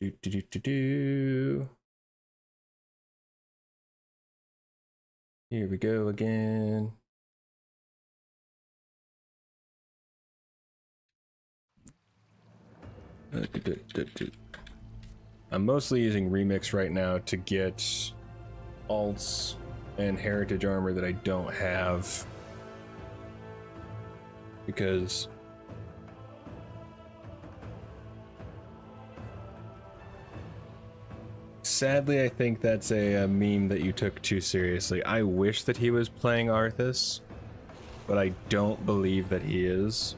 Here we go again. I'm mostly using Remix right now to get alts and heritage armor that I don't have. Because sadly, I think that's a meme that you took too seriously. I wish that he was playing Arthas, but I don't believe that he is.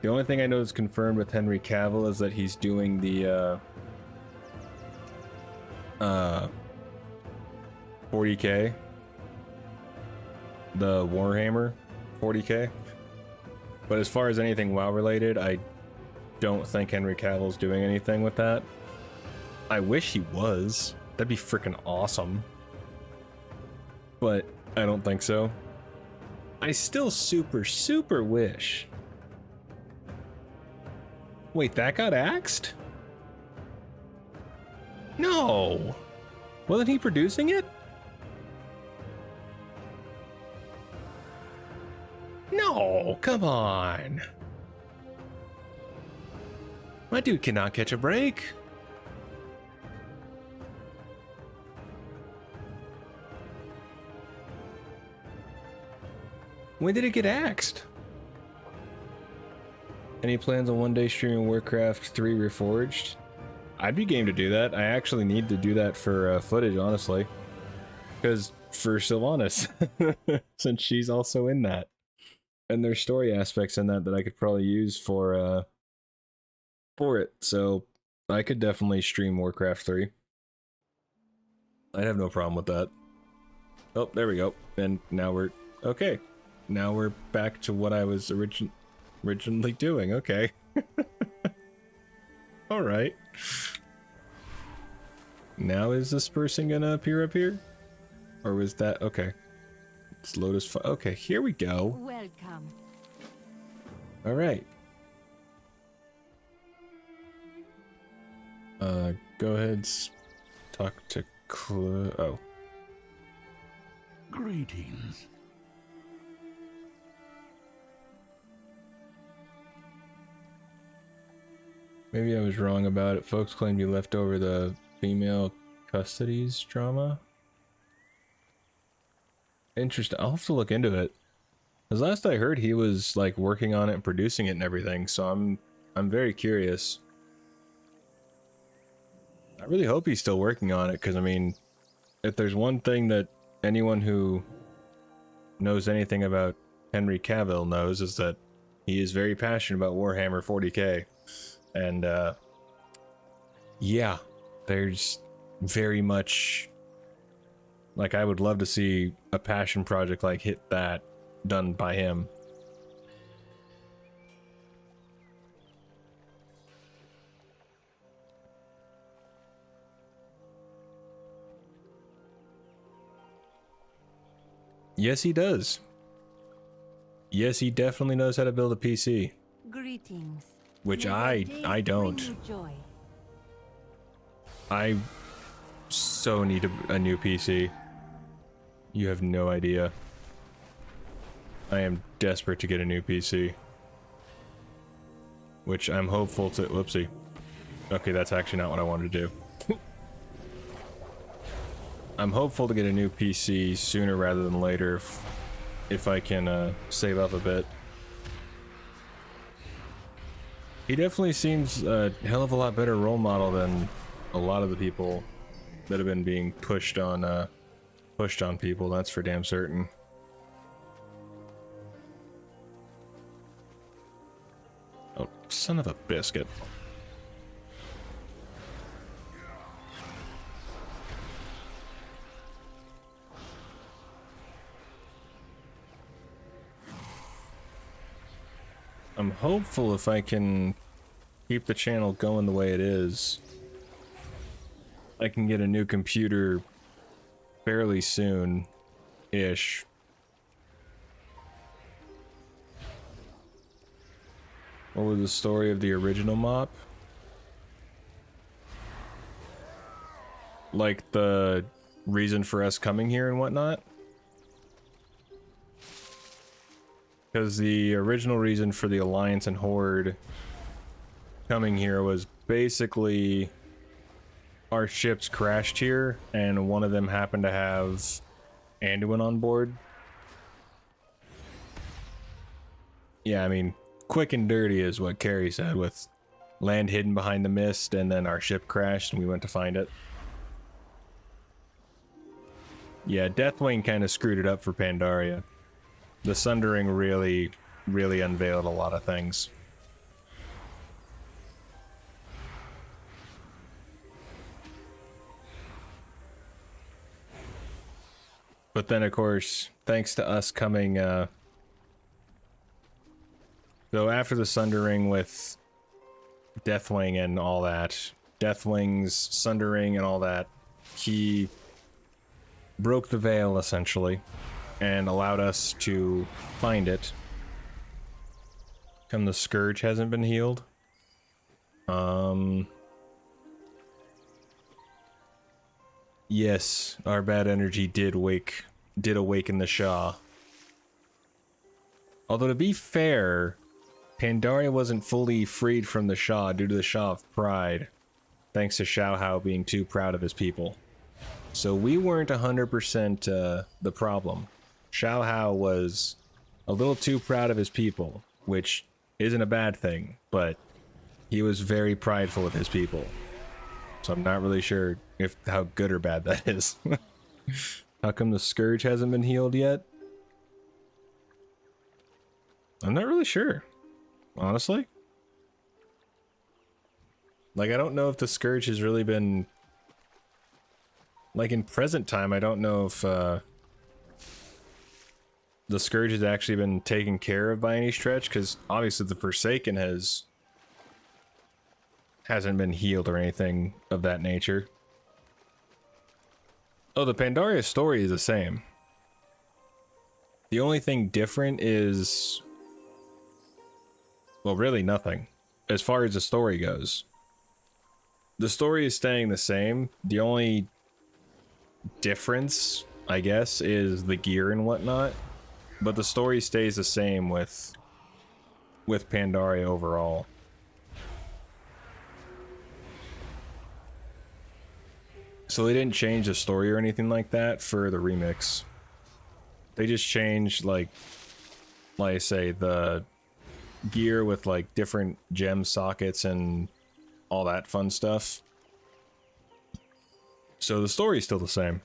The only thing I know is confirmed with Henry Cavill is that he's doing the 40k, the Warhammer 40k. But as far as anything WoW related, I don't think Henry Cavill's doing anything with that. I wish he was. That'd be freaking awesome. But I don't think so. I still super wish. Wait, that got axed? No! Wasn't he producing it? No, come on. My dude cannot catch a break. When did it get axed? Any plans on one day streaming Warcraft 3 Reforged? I'd be game to do that. I actually need to do that for footage, honestly. Because for Sylvanas, since she's also in that. And there's story aspects in that that I could probably use for it. So I could definitely stream Warcraft 3. I'd have no problem with that. Oh, there we go. And now we're... Okay. Now we're back to what I was originally doing. Okay. Alright. Now is this person gonna appear up here? Or was that... Okay. It's Lotus... Okay, here we go. Welcome. Alright. Go ahead, talk to oh. Greetings. Maybe I was wrong about it. Folks claimed you left over the female custodies drama. Interesting. I'll have to look into it. Because last I heard he was like working on it and producing it and everything, so I'm very curious. I really hope he's still working on it, because I mean, if there's one thing that anyone who knows anything about Henry Cavill knows, is that he is very passionate about Warhammer 40k. And yeah, there's very much, like, I would love to see a passion project like hit that done by him. Yes, he does. Yes, he definitely knows how to build a PC. Greetings. Which May I your days don't. bring you joy. I so need a new PC. You have no idea. I am desperate to get a new PC. Which I'm hopeful to... Whoopsie. Okay, that's actually not what I wanted to do. I'm hopeful to get a new PC sooner rather than later if I can save up a bit. He definitely seems a hell of a lot better role model than a lot of the people that have been being pushed on people, that's for damn certain. Oh, son of a biscuit. I'm hopeful if I can keep the channel going the way it is, I can get a new computer fairly soon-ish. What was the story of the original mop? Like the reason for us coming here and whatnot? Because the original reason for the Alliance and Horde coming here was basically our ships crashed here, and one of them happened to have Anduin on board. Yeah, I mean, quick and dirty is what Carrie said, with land hidden behind the mist, and then our ship crashed and we went to find it. Yeah, Deathwing kind of screwed it up for Pandaria. The Sundering really unveiled a lot of things. But then, of course, thanks to us coming, so after the Sundering with Deathwing and all that, Deathwing's Sundering and all that, he broke the veil, essentially, and allowed us to find it. Come the Scourge hasn't been healed. Yes, our bad energy did awaken the Shah. Although, to be fair, Pandaria wasn't fully freed from the Shah due to the Shah of Pride, thanks to Xiao Hao being too proud of his people. So we weren't 100% the problem. Xiao Hao was a little too proud of his people, which isn't a bad thing, but he was very prideful of his people. So I'm not really sure if how good or bad that is. How come the Scourge hasn't been healed yet? I'm not really sure, honestly. Like, I don't know if the Scourge has really been... Like, in present time, I don't know if the Scourge has actually been taken care of by any stretch, because obviously the Forsaken hasn't been healed or anything of that nature. Oh, the Pandaria story is the same. The only thing different is... well, really nothing, as far as the story goes. The story is staying the same. The only difference, I guess, is the gear and whatnot. But the story stays the same with Pandaria overall. So they didn't change the story or anything like that for the remix. They just changed, like I say, the gear with like different gem sockets and all that fun stuff. So the story's still the same.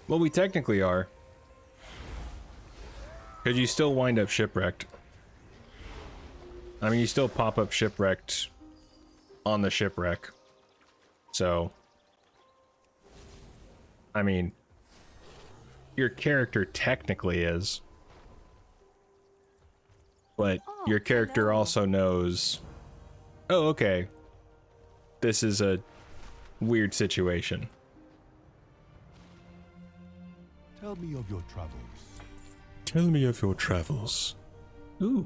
Well, we technically are. Because you still wind up shipwrecked. I mean, you still pop up shipwrecked on the shipwreck. So, I mean, your character technically is. But your character also knows, oh, okay, this is a weird situation. Tell me of your travels. Tell me of your travels. Ooh.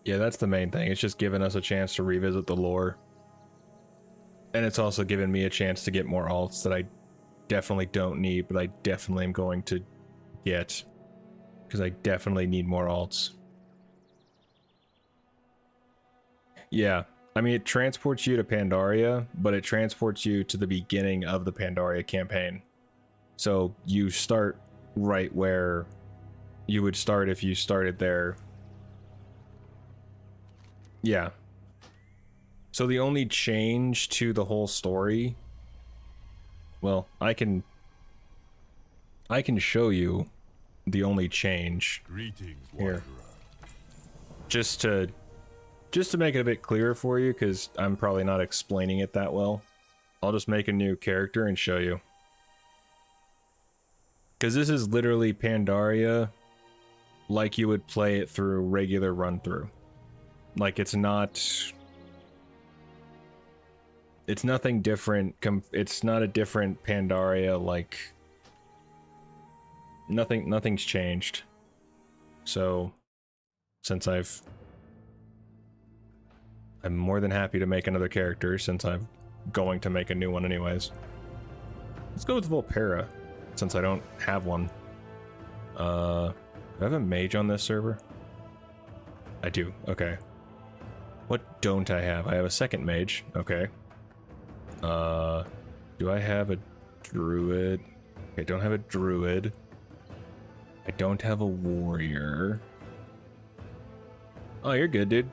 Yeah, that's the main thing. It's just giving us a chance to revisit the lore. And it's also given me a chance to get more alts that I definitely don't need, but I definitely am going to get. Because I definitely need more alts. Yeah, I mean, it transports you to Pandaria, but it transports you to the beginning of the Pandaria campaign. So you start right where you would start if you started there. Yeah. So the only change to the whole story, well, I can show you the only change. Greetings, Here. wanderer. Just to make it a bit clearer for you, because I'm probably not explaining it that well. I'll just make a new character and show you. Because this is literally Pandaria like you would play it through regular run-through. Like, it's nothing different. It's not a different Pandaria, like... Nothing's changed. So, since I'm more than happy to make another character, since I'm going to make a new one anyways. Let's go with Volpera, since I don't have one. Do I have a mage on this server? I do, okay. What don't I have? I have a second mage, okay. Do I have a druid? Okay, I don't have a druid. I don't have a warrior. Oh, you're good, dude.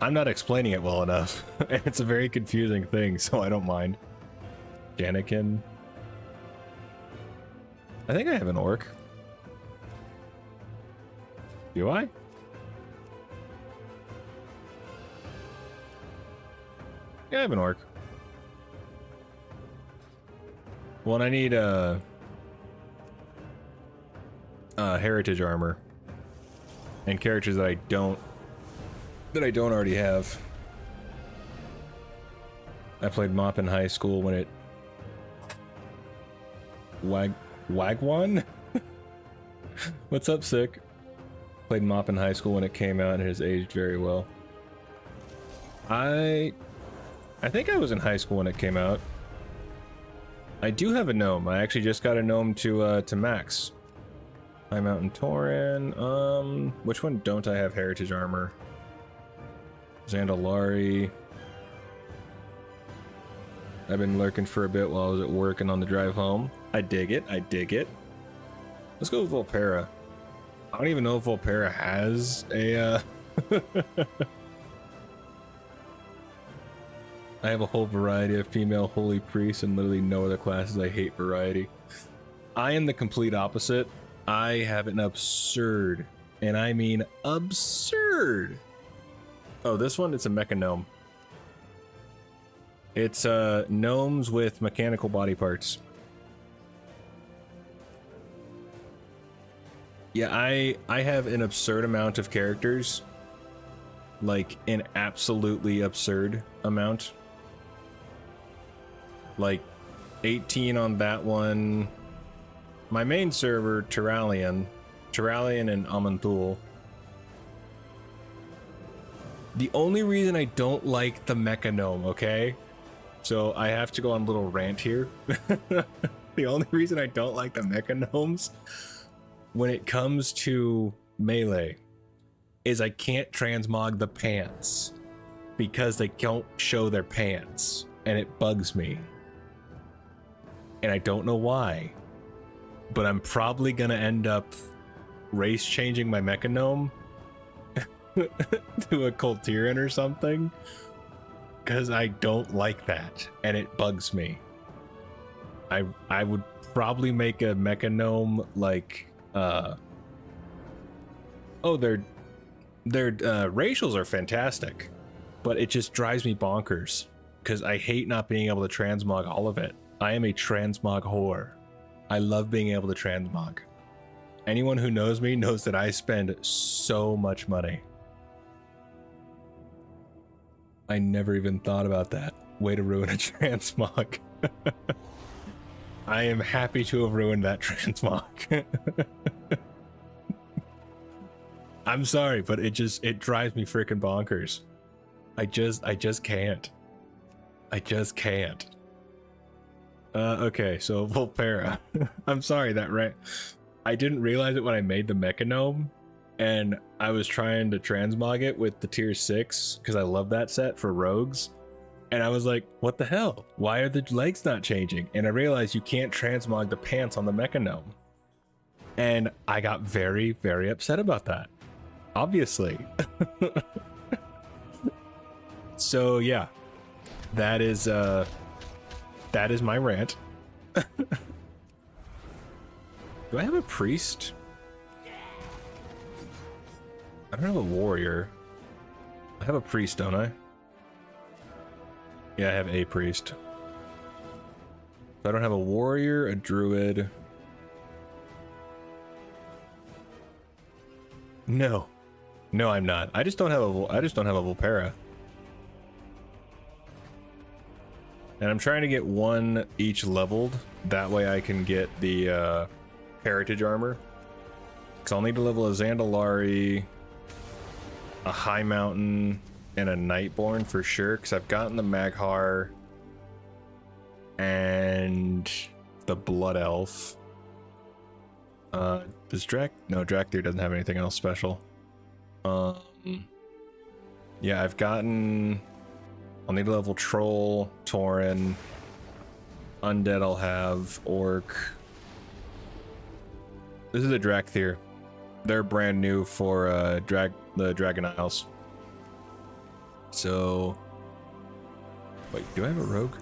I'm not explaining it well enough. It's a very confusing thing, so I don't mind. Janikin. I think I have an orc. Do I? Yeah, I have an orc. Well, and I need heritage armor and characters that I don't already have. I played Mop in high school when it Wagwan? What's up, Sick? Played Mop in high school when it came out and it has aged very well. I think I was in high school when it came out. I do have a gnome. I actually just got a gnome to max. High Mountain Tauren. Which one don't I have heritage armor? Zandalari. I've been lurking for a bit while I was at work and on the drive home. I dig it. I dig it. Let's go with Volpera. I don't even know if Volpera has a I have a whole variety of female holy priests and literally no other classes. I hate variety. I am the complete opposite. I have an absurd, and I mean absurd. Oh, this one, it's a mecha gnome. It's gnomes with mechanical body parts. Yeah, I have an absurd amount of characters. Like, an absolutely absurd amount. Like, 18 on that one. My main server, Terralian and Amanthul. The only reason I don't like the mecha gnome, okay? So I have to go on a little rant here. The only reason I don't like the mecha gnomes when it comes to melee is I can't transmog the pants because they don't show their pants and it bugs me. And I don't know why, but I'm probably gonna end up race changing my mecha gnome to a Coltiran or something because I don't like that and it bugs me. I would probably make a mecha gnome like oh, their racials are fantastic, but it just drives me bonkers because I hate not being able to transmog all of it. I am a transmog whore. I love being able to transmog. Anyone who knows me knows that I spend so much money. I never even thought about that. Way to ruin a transmog. I am happy to have ruined that transmog. I'm sorry, but it drives me freaking bonkers. I just can't. I just can't. Okay, so Volpera. I'm sorry that right. I didn't realize it when I made the Mechanome, and I was trying to transmog it with the tier 6 because I love that set for rogues. And I was like, what the hell? Why are the legs not changing? And I realized you can't transmog the pants on the Mechanome. And I got very, very upset about that. Obviously. So yeah, that is my rant. Do I have a priest? I don't have a warrior. I have a priest, don't I? Yeah, I have a priest. So I don't have a warrior, a druid. No. No, I'm not. I just don't have a Volpera. And I'm trying to get one each leveled. That way I can get the heritage armor. Because I'll need to level a Zandalari, a High Mountain, and a Nightborn for sure. Because I've gotten the Maghar and the Blood Elf. Does no, Drakthir doesn't have anything else special. Yeah, I'll need to level Troll, Tauren, Undead I'll have, Orc. This is a Drakthir. They're brand new for the Dragon Isles. So, wait, do I have a rogue?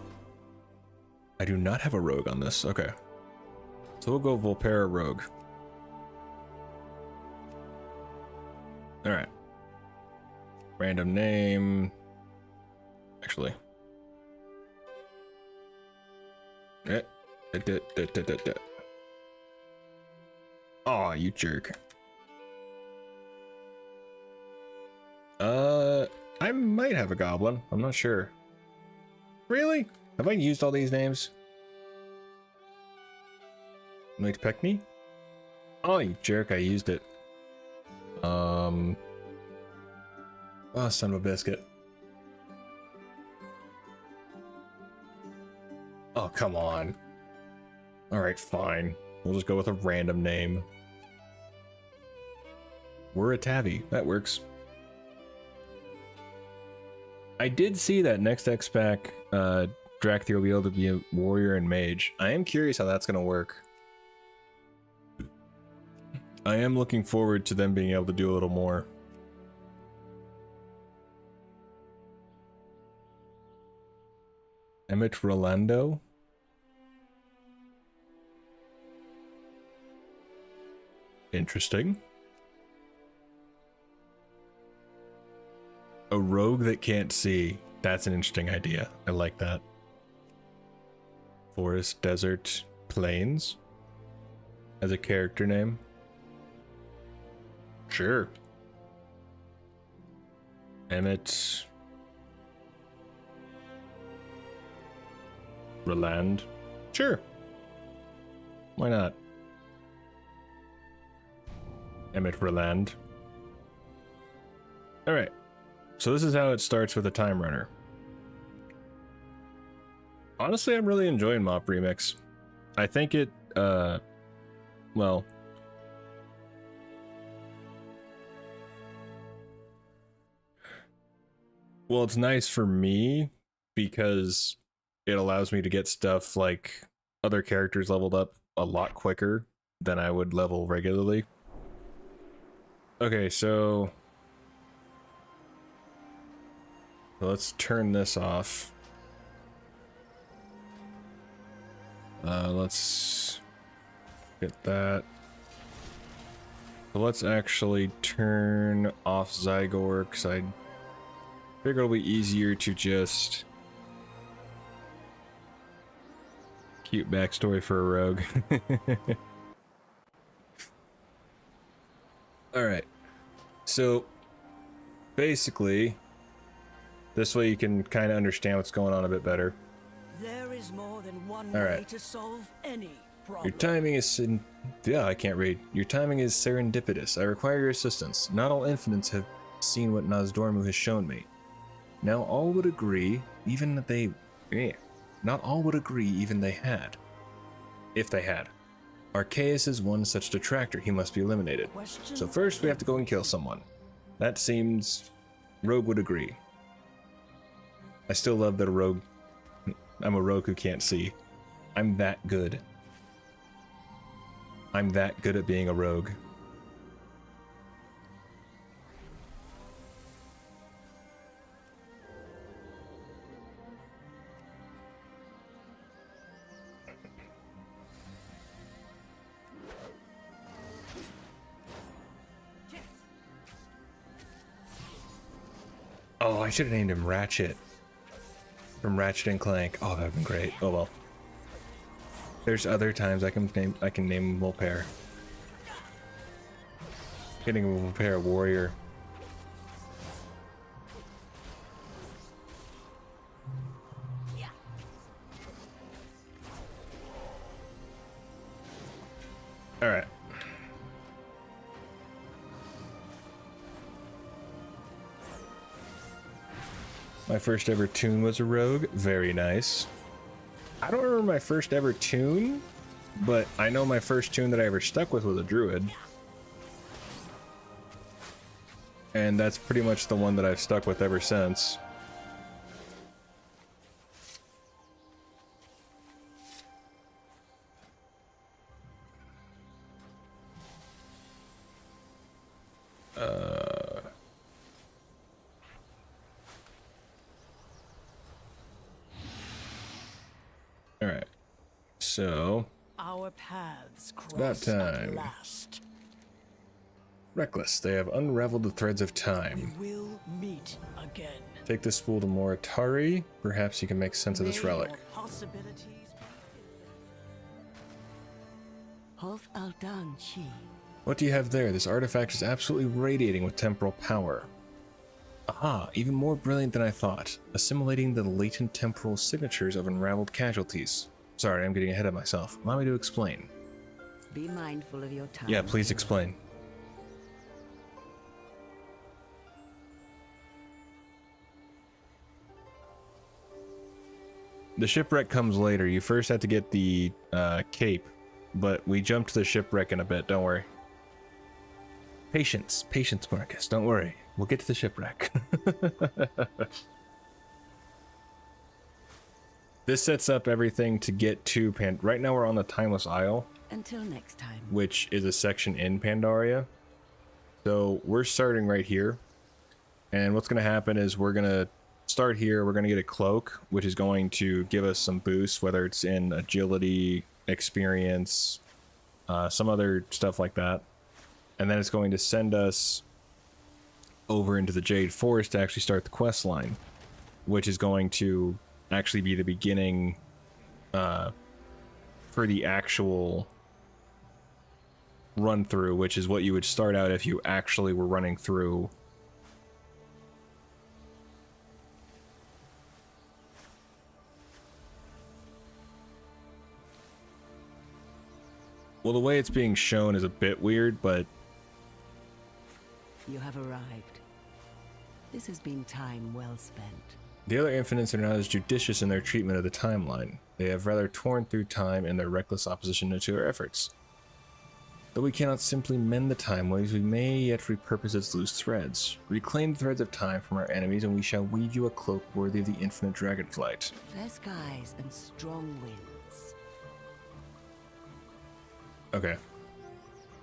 I do not have a rogue on this. Okay. So we'll go Volpera Rogue. Alright. Random name. Actually. Oh, you jerk. I might have a goblin. I'm not sure. Really? Have I used all these names? Might peck me? Oh, you jerk, I used it. Oh, son of a biscuit. Oh, come on. Alright, fine. We'll just go with a random name. We're a Tavi. That works. I did see that next X-Pack, Drakthir will be able to be a warrior and mage. I am curious how that's going to work. I am looking forward to them being able to do a little more. Emmett Rolando? Interesting. A rogue that can't see. That's an interesting idea. I like that. Forest, desert, plains as a character name. Sure. Emmett Roland. Sure. Why not? Emmett Roland. Alright. So this is how it starts with a time runner. Honestly, I'm really enjoying Mop Remix. I think it, well... Well, it's nice for me because it allows me to get stuff like other characters leveled up a lot quicker than I would level regularly. Okay, so let's turn this off. Let's get that. So let's actually turn off Zygor because I figure it'll be easier to just... Cute backstory for a rogue. Alright. So, basically, this way you can kind of understand what's going on a bit better. There is more than one All way right. to solve any problem. Yeah, I can't read. Your timing is serendipitous. I require your assistance. Not all infinites have seen what Nozdormu has shown me. Now all would agree, even that they... Not all would agree even they had. If they had. Arceus is one such detractor. He must be eliminated. So first we have to go and kill someone. That seems... Rogue would agree. I still love that a rogue... I'm a rogue who can't see. I'm that good. I'm that good at being a rogue. Oh, I should have named him Ratchet. From Ratchet and Clank. Oh, that would have been great. Oh well. There's other times I can name Volpair. Getting a Volpair warrior. Alright. My first ever toon was a rogue. Very nice. I don't remember my first ever toon, but I know my first toon that I ever stuck with was a druid. And that's pretty much the one that I've stuck with ever since. Alright. So... Our paths cross About time. at last. Reckless. They have unraveled the threads of We time. will meet again. Take this spool to Moritari. Perhaps you can make sense of this May relic. your possibilities Hof Aldan Chi. What do you have there? This artifact is absolutely radiating with temporal power. Aha, even more brilliant than I thought. Assimilating the latent temporal signatures of unraveled casualties. Sorry, I'm getting ahead of myself. Allow me to explain. Be mindful of your time. Yeah, please explain. The shipwreck comes later. You first have to get the cape, but we jump to the shipwreck in a bit, don't worry. Patience, Marcus, don't worry. We'll get to the shipwreck. This sets up everything to get to Panda. Right now we're on the Timeless Isle, Until next time. which is a section in Pandaria. So we're starting right here. And what's going to happen is we're going to start here. We're going to get a cloak, which is going to give us some boosts, whether it's in agility, experience, some other stuff like that. And then it's going to send us over into the Jade Forest to actually start the quest line, which is going to actually be the beginning for the actual run through, which is what you would start out if you actually were running through. Well, the way it's being shown is a bit weird, but You have arrived. This has been time well spent. the other infinites are not as judicious in their treatment of the timeline. They have rather torn through time in their reckless opposition to our efforts. Though we cannot simply mend the time waves, we may yet repurpose its loose threads. Reclaim the threads of time from our enemies, and we shall weave you a cloak worthy of the infinite dragonflight. Fair skies and strong winds. Okay.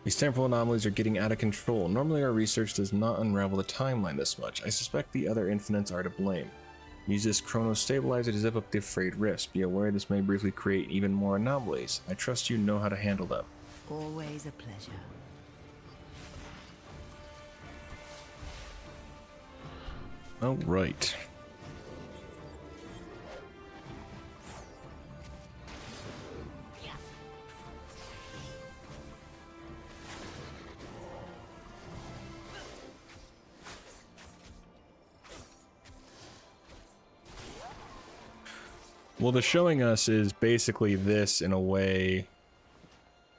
These temporal anomalies are getting out of control. Normally our research does not unravel the timeline this much. I suspect the other infinites are to blame. Use this chrono stabilizer to zip up the frayed rifts. Be aware this may briefly create even more anomalies. I trust you know how to handle them. Always a pleasure. All right. Well, the showing us is basically this in a way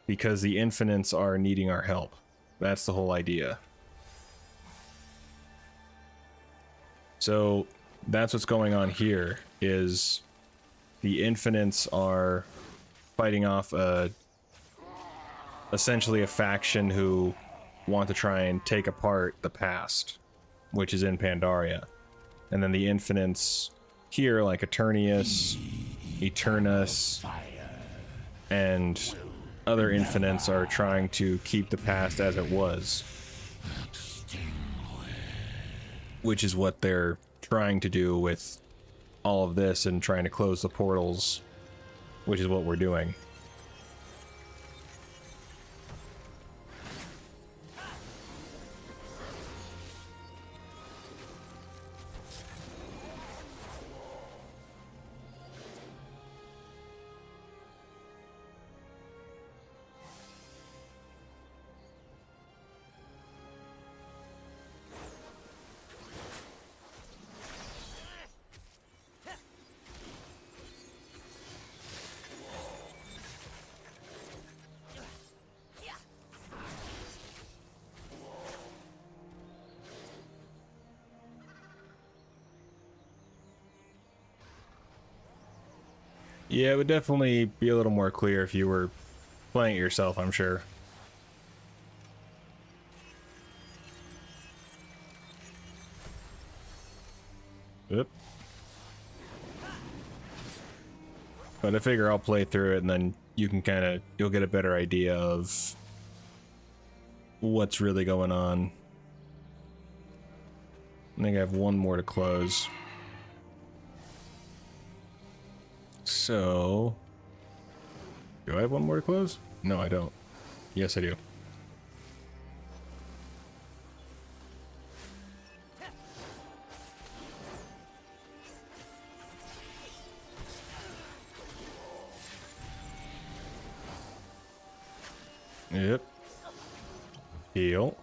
because the infinites are needing our help. That's the whole idea. So that's what's going on here, is the infinites are fighting off essentially a faction who want to try and take apart the past, which is in Pandaria. And then the infinites here, like Eternius, Eternus, and other infinites, are trying to keep the past as it was, which is what they're trying to do with all of this and trying to close the portals, which is what we're doing. Yeah, it would definitely be a little more clear if you were playing it yourself, I'm sure. Yep. But I figure I'll play through it and then you can you'll get a better idea of what's really going on. I think I have one more to close. So, do I have one more to close? No, I don't. Yes, I do. Yep. Heal.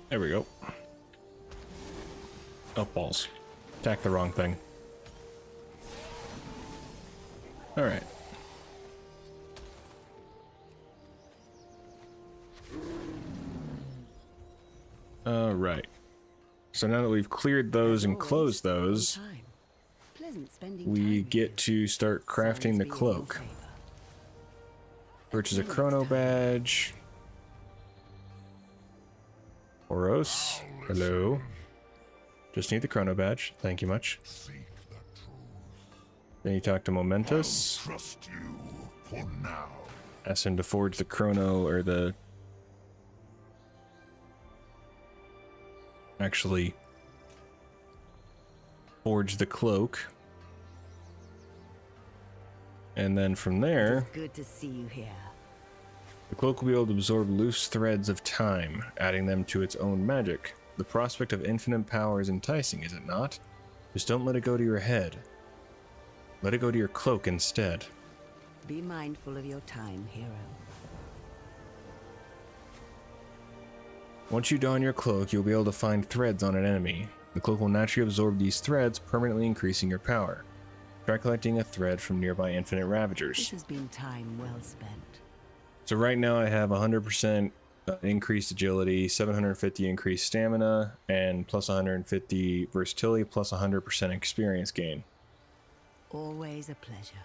There we go. Oh, balls. Attacked the wrong thing. Alright. Alright. So now that we've cleared those and closed those, we get to start crafting the cloak. Purchase a chrono badge. Oros, hello. Just need the chrono badge. Thank you much. Then you talk to Momentous. Trust you for now. Ask him to forge the chrono, or the... Actually... forge the cloak. And then from there... Good to see you here. The cloak will be able to absorb loose threads of time, adding them to its own magic. The prospect of infinite power is enticing, is it not? Just don't let it go to your head. Let it go to your cloak instead. Be mindful of your time, hero. Once you don your cloak, you'll be able to find threads on an enemy. The cloak will naturally absorb these threads, permanently increasing your power. Try collecting a thread from nearby infinite ravagers. This has been time well spent. So right now I have 100% increased agility, 750 increased stamina, and plus 150 versatility, plus 100% experience gain. Always a pleasure.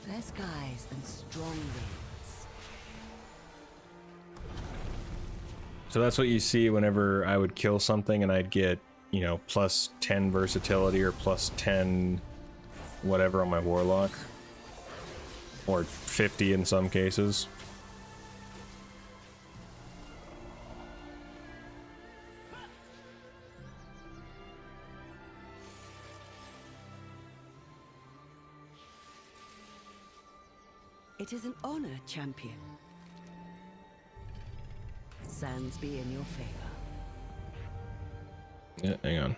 Fair skies and strong winds. So that's what you see whenever I would kill something and I'd get, you know, plus 10 versatility or plus 10 whatever on my warlock. Or 50 in some cases. It is an honor, champion. Sands be in your favor. Yeah, hang on.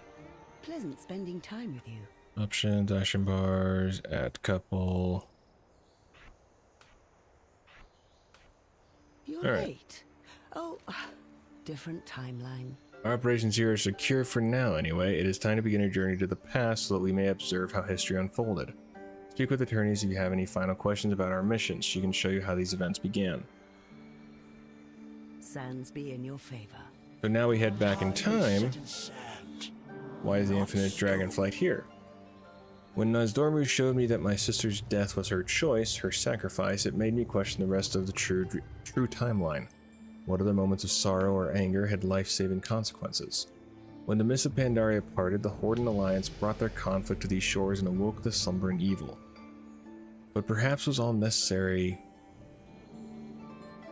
Pleasant spending time with you. Options, action bars, add couple. You're All right. late. Oh, different timeline. Our operations here are secure for now anyway. It is time to begin a journey to the past so that we may observe how history unfolded. Speak with attorneys if you have any final questions about our mission. She can show you how these events began. Sands be in your favor. So now we head back in time. Why is the infinite dragonflight here? When Nozdormu showed me that my sister's death was her choice, her sacrifice, it made me question the rest of the true timeline. What other moments of sorrow or anger had life-saving consequences? When the mists of Pandaria parted, the Horde and Alliance brought their conflict to these shores and awoke the slumbering evil. But perhaps it was all necessary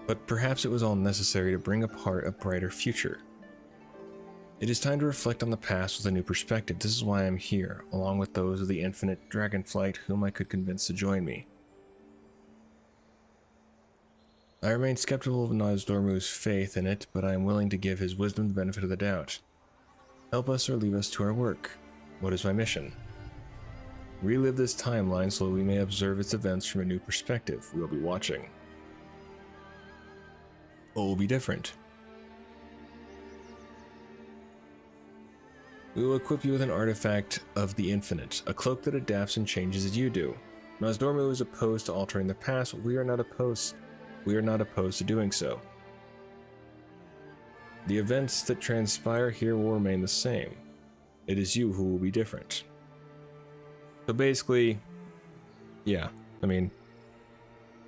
to bring apart a brighter future. It is time to reflect on the past with a new perspective. This is why I'm here, along with those of the infinite dragonflight whom I could convince to join me. I remain skeptical of Nozdormu's faith in it, but I am willing to give his wisdom the benefit of the doubt. Help us or leave us to our work. What is my mission? Relive this timeline so that we may observe its events from a new perspective. We will be watching. What will be different? We will equip you with an artifact of the infinite, a cloak that adapts and changes as you do. Nozdormu is opposed to altering the past, but we are not opposed to doing so. The events that transpire here will remain the same. It is you who will be different. So basically, yeah, I mean,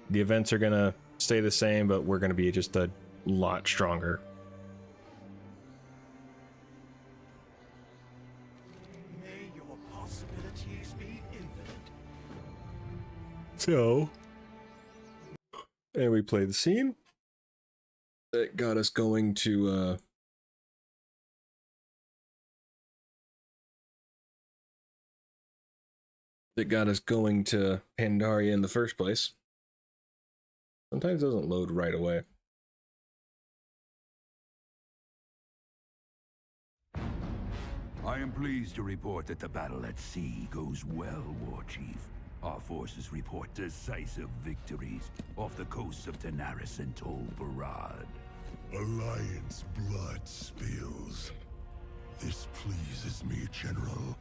the events are gonna stay the same, but we're gonna be just a lot stronger. May your possibilities be infinite. So, and we play the scene that got us going to Pandaria in the first place. Sometimes it doesn't load right away. I am pleased to report that the battle at sea goes well, War Chief. Our forces report decisive victories off the coasts of Daenerys and Tol Barad. Alliance blood spills. This pleases me, General.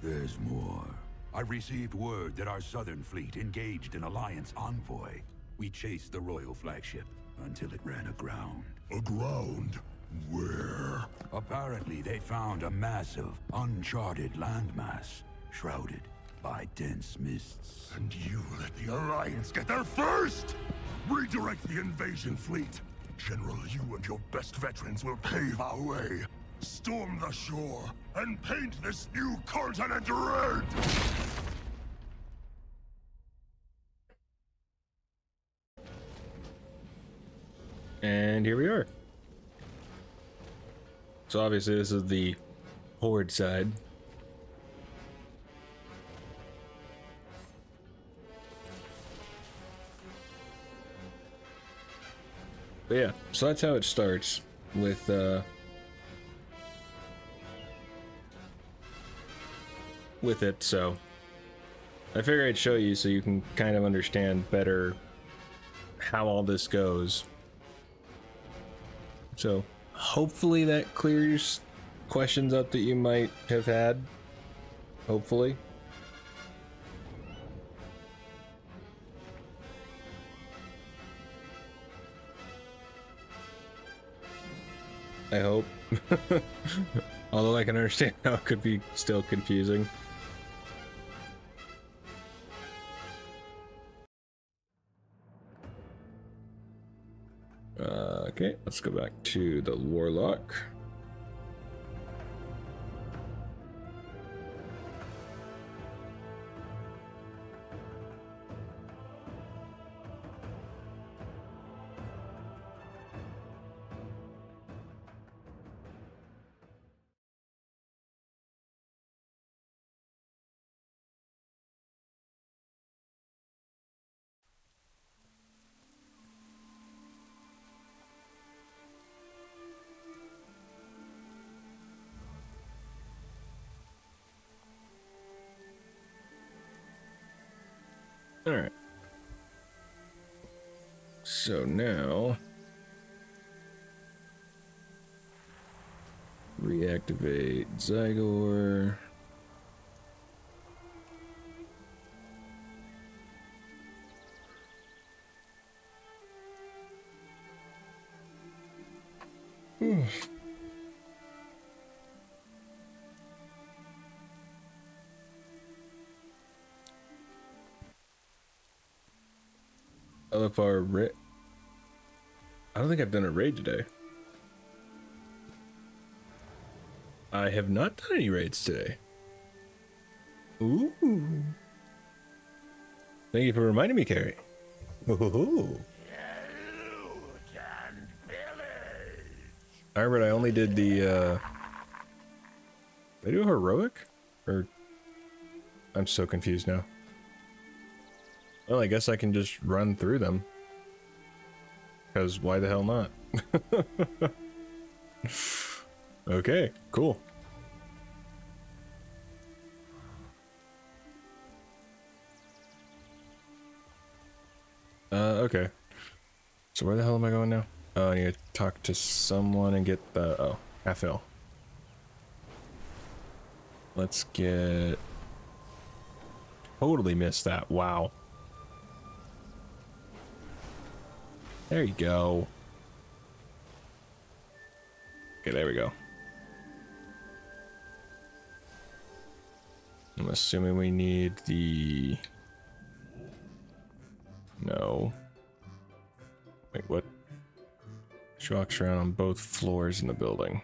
There's more. I received word that our southern fleet engaged an Alliance envoy. We chased the royal flagship until it ran aground. Aground? Where? Apparently, they found a massive, uncharted landmass, shrouded by dense mists. And you let the Alliance get there first! Redirect the invasion fleet. General, you and your best veterans will pave our way. Storm the shore and paint this new continent red! And here we are. So obviously this is the Horde side. But yeah, so that's how it starts with it, so I figure I'd show you so you can kind of understand better how all this goes. So hopefully that clears questions up that you might have had. Hopefully. I hope. Although I can understand how it could be still confusing. Okay, let's go back to the Warlock. Alright. So now... reactivate Zygor. LFR raid. I don't think I've done a raid today. I have not done any raids today. Ooh. Thank you for reminding me, Carrie. Ooh. I remember I only did the, did I do a heroic? Or, I'm so confused now. Well, I guess I can just run through them. Because why the hell not? Okay, cool. Okay. So where the hell am I going now? Oh, I need to talk to someone and get the... oh, half L. Let's get... totally missed that. Wow. There you go. Okay, there we go. I'm assuming we need the... no. Wait, what? She walks around on both floors in the building.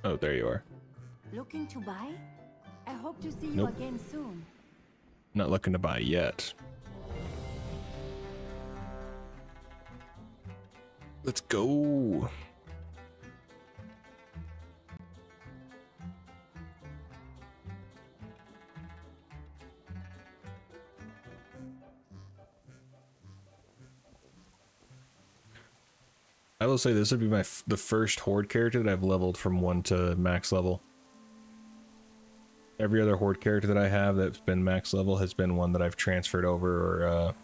Oh, there you are. Looking to buy? I hope to see you Nope. again soon. Not looking to buy yet. Let's go. I will say this would be the first horde character that I've leveled from 1 to max level. Every other horde character that I have that's been max level has been one that I've transferred over or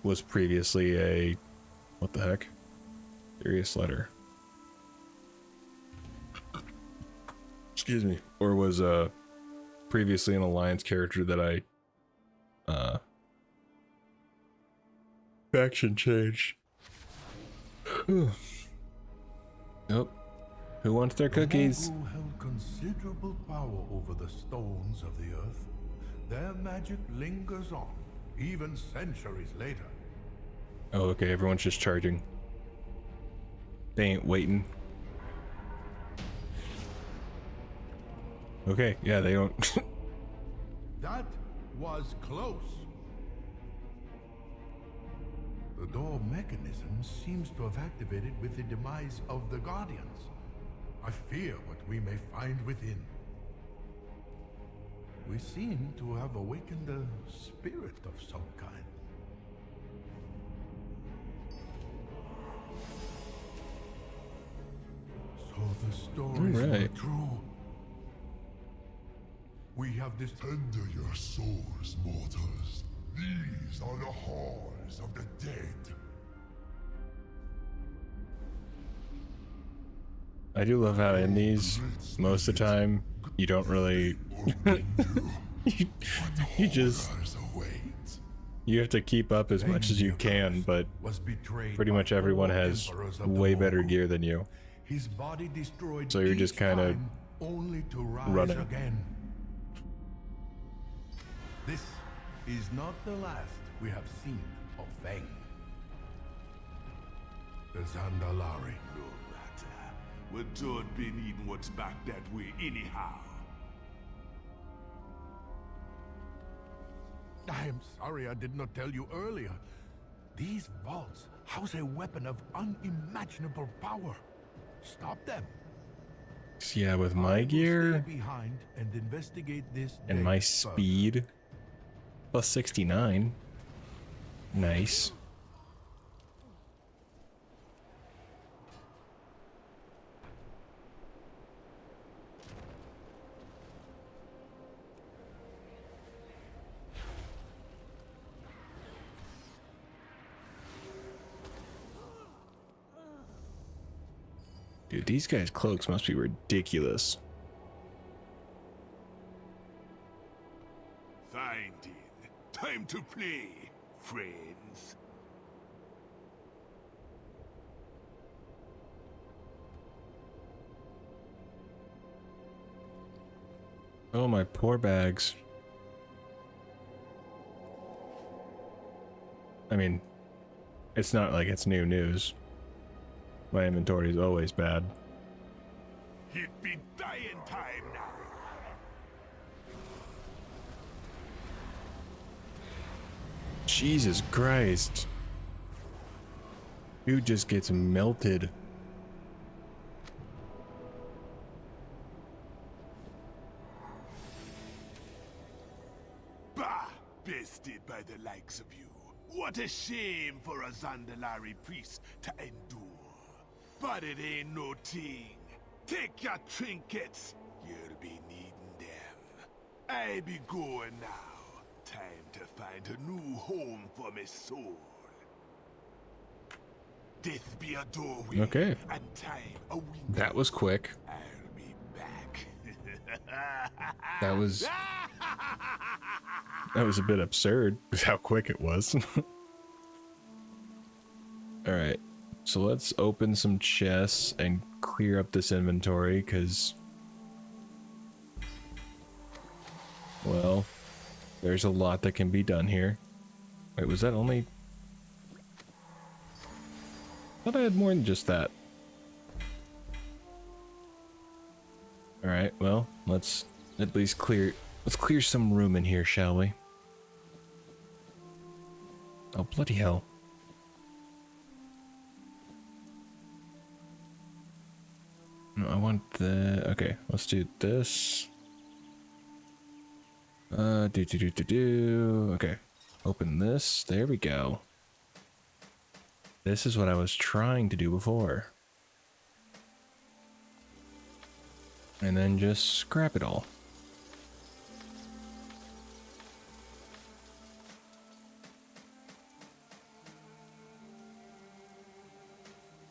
was previously a... what the heck? Serious letter. Excuse me. Or was previously an alliance character that I faction changed. Nope. Who wants their cookies? The Mongol held considerable power over the stones of the earth. Their magic lingers on, even centuries later. Oh, okay, everyone's just charging. They ain't waiting. Okay, yeah, they don't. That was close. The door mechanism seems to have activated with the demise of the Guardians. I fear what we may find within. We seem to have awakened a spirit of some kind. So the stories were true. We have this... Tender your souls, mortals. These are the horrors of the dead. I do love how in these, most of the time, you don't really... you just... you have to keep up as much as you can, but pretty much everyone has way better gear than you. His body destroyed So you're just kind of only to rise running. again. This is not the last we have seen of Feng. The Zandalari. No matter. We're done been eating what's back that way anyhow. I am sorry I did not tell you earlier. These vaults house a weapon of unimaginable power. Stop them. yeah, with my I will gear stay behind and investigate this and day my further. speed, plus 69. Nice. Dude, these guys' cloaks must be ridiculous. Fine, Dean. Time to play, friends. Oh, my poor bags. I mean, it's not like it's new news. My inventory is always bad. It be dying time now. Jesus Christ. Dude just gets melted. Bah! Bested by the likes of you. What a shame for a Zandalari priest to endure. But it ain't no thing. Take your trinkets. You'll be needing them. I be going now. Time to find a new home for my soul. Death be a doorway. Okay. And time a window. That was quick. I'll be back. That was a bit absurd with how quick it was. All right. So let's open some chests and clear up this inventory, because, well, there's a lot that can be done here. Wait, was that only... I thought I had more than just that. Alright, well, let's at least clear some room in here, shall we? Oh, bloody hell. No, I want the... Okay, let's do this. Okay, open this. There we go. This is what I was trying to do before. And then just scrap it all.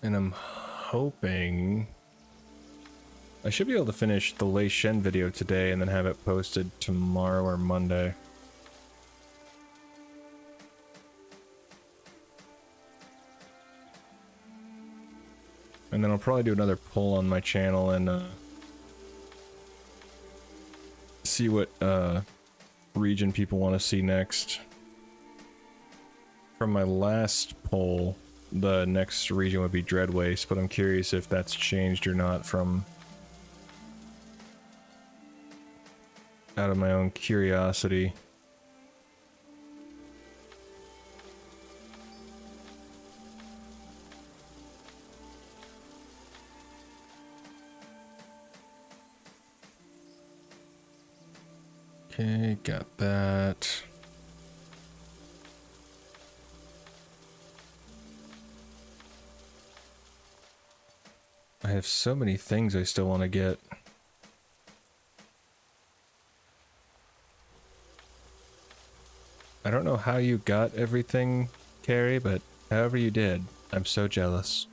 And I'm hoping... I should be able to finish the Lei Shen video today and then have it posted tomorrow or Monday. And then I'll probably do another poll on my channel and see what region people want to see next. From my last poll, the next region would be Dreadwaste, but I'm curious if that's changed or not from... out of my own curiosity. Okay, got that. I have so many things I still want to get. I don't know how you got everything, Carrie, but however you did, I'm so jealous.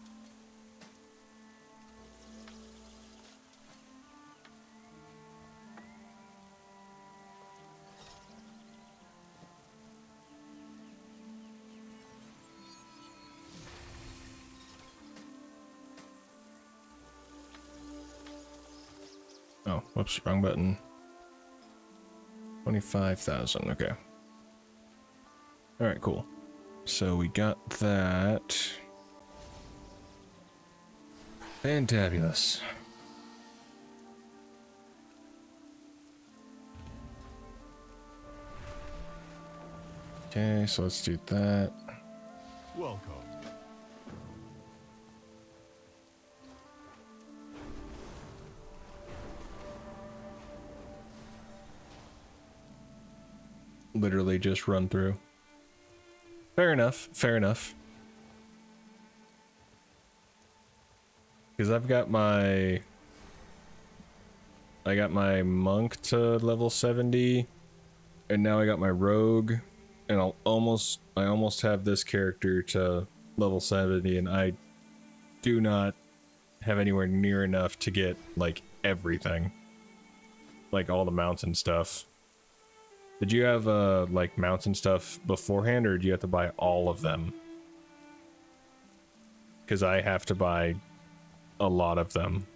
Oh, whoops, wrong button. 25,000, okay. Alright, cool. So we got that. Fantabulous. Okay, so let's do that. Welcome. Literally just run through. Fair enough, fair enough. Because I got my monk to level 70, and now I got my rogue, and I almost have this character to level 70, and I do not have anywhere near enough to get like everything, like all the mounts and stuff. Did you have like mounts and stuff beforehand, or do you have to buy all of them? Because I have to buy a lot of them.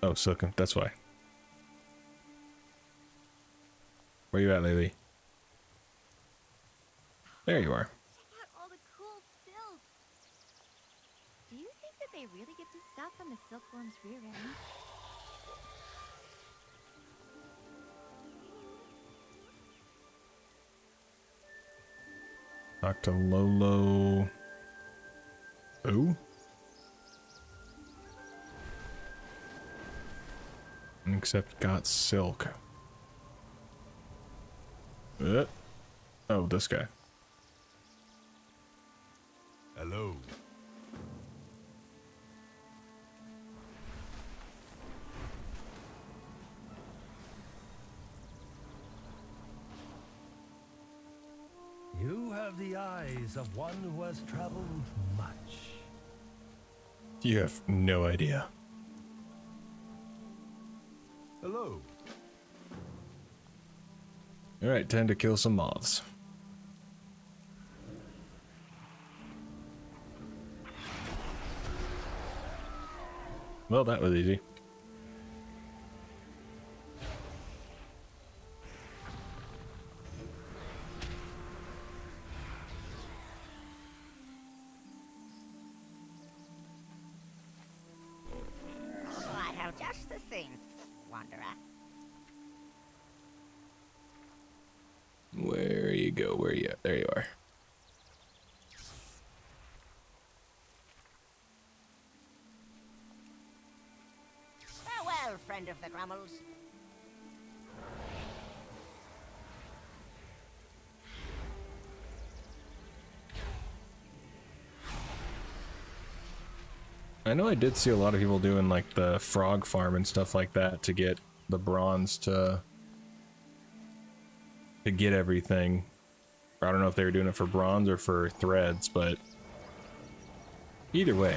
Oh, Silken, that's why. Where you at, Lily? There you are. Check out all the cool silk. Do you think that they really get this stuff from the silkworm's rear end? Talk to Lolo. Who? Except got silk. Oh, this guy. Hello. You have the eyes of one who has traveled much. You have no idea. Hello. Alright, time to kill some moths. Well, that was easy. I have just the thing, Wanderer. Where you go? Where you at? There you are. Farewell, friend of the Grummels. I know I did see a lot of people doing like the frog farm and stuff like that to get the bronze to get everything. I don't know if they were doing it for bronze or for threads, but either way.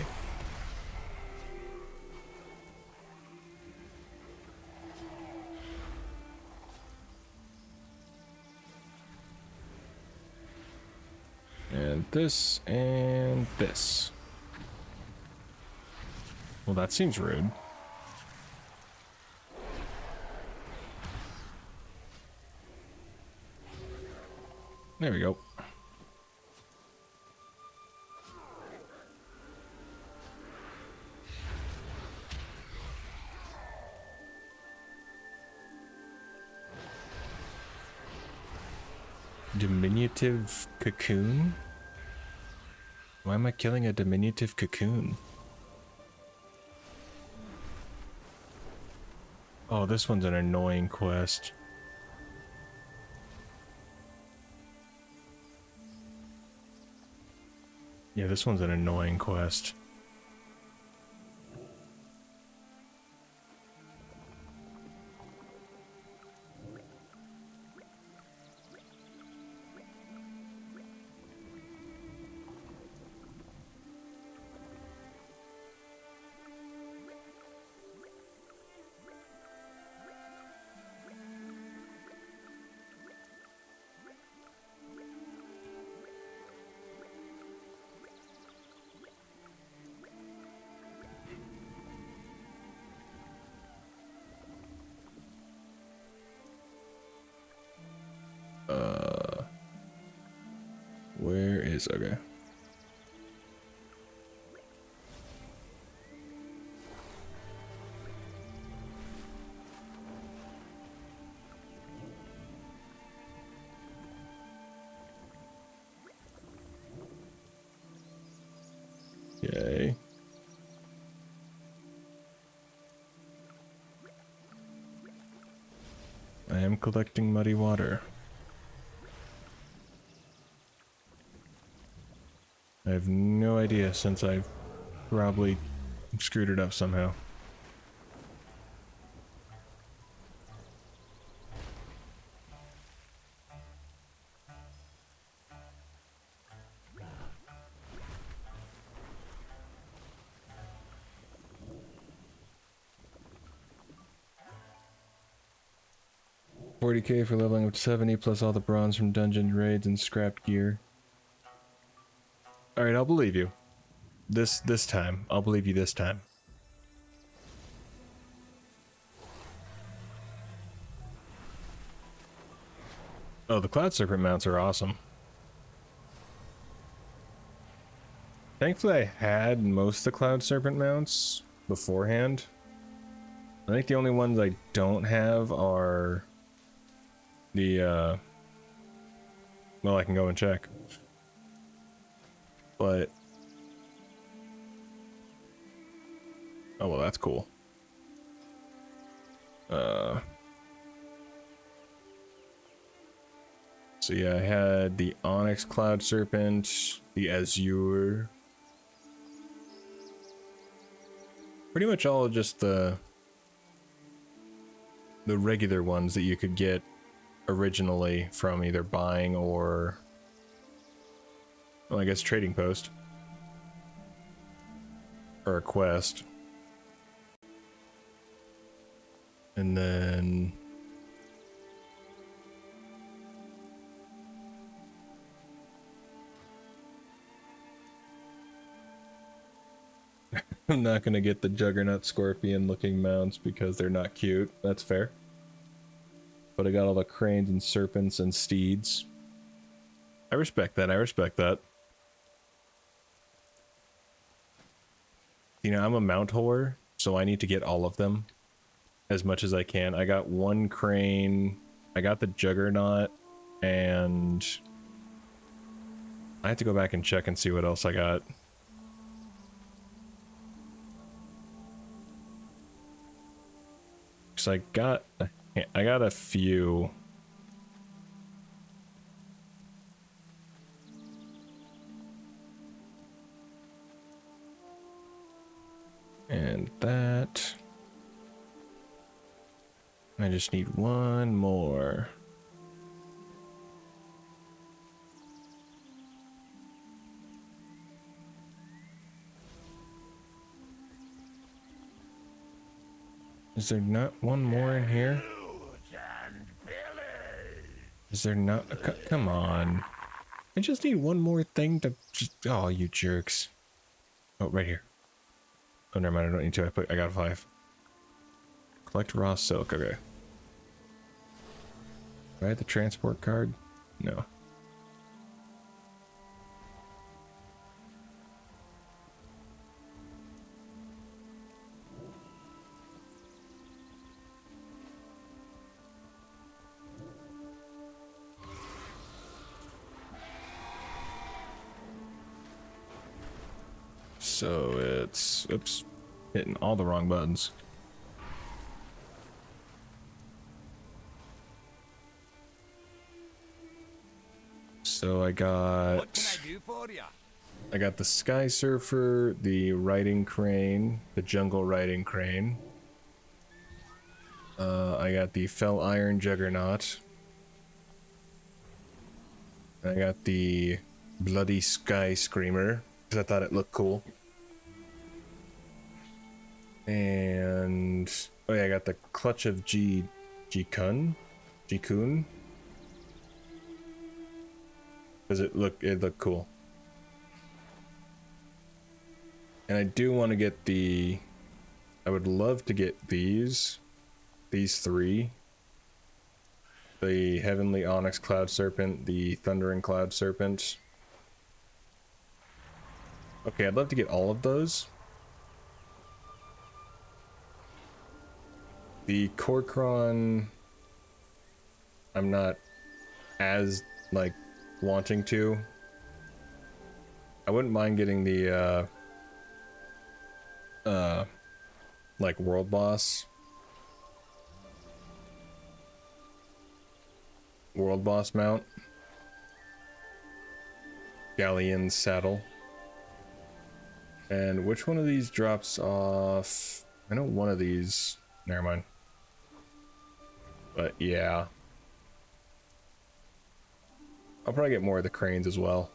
And this and this. Well, that seems rude. There we go. Diminutive cocoon? Why am I killing a diminutive cocoon? Oh, this one's an annoying quest. Yeah, this one's an annoying quest. Where is, okay. Okay. I am collecting muddy water. I have no idea, since I've probably screwed it up somehow. 40k for leveling up to 70 plus all the bronze from dungeon raids and scrapped gear. All right, I'll believe you. This time, I'll believe you this time. Oh, the Cloud Serpent mounts are awesome. Thankfully, I had most of the Cloud Serpent mounts beforehand. I think the only ones I don't have are the, well, I can go and check. But, oh, well, that's cool. So yeah, I had the Onyx Cloud Serpent, the Azure. Pretty much all just the regular ones that you could get originally from either buying or, well, I guess trading post. Or a quest. And then I'm not gonna get the Juggernaut Scorpion looking mounts because they're not cute. That's fair. But I got all the cranes and serpents and steeds. I respect that, I respect that. You know, I'm a mount whore, so I need to get all of them as much as I can. I got one crane, I got the Juggernaut, and I have to go back and check and see what else I got. So I got a few. And that. I just need one more. Is there not one more in here? Is there not? Come on. I just need one more thing to just. Oh, you jerks. Oh, right here. Oh, never mind. I don't need to. I got 5. Collect raw silk. Okay. Do I have the transport card? No. So it's, oops, hitting all the wrong buttons. So I got, What can I do for ya? I got the Sky Surfer, the Riding Crane, the Jungle Riding Crane. I got the Fell Iron Juggernaut. I got the Bloody Sky Screamer, because I thought it looked cool. And oh yeah, I got the Clutch of Jikun. Does it look cool? And I do want to get the, I would love to get these 3. The Heavenly Onyx Cloud Serpent, the Thundering Cloud Serpent. Okay, I'd love to get all of those. The Korkron, I'm not as, like, wanting to. I wouldn't mind getting the, like, World Boss mount. Galleon Saddle. And which one of these drops off? I know one of these, never mind. But yeah. I'll probably get more of the cranes as well.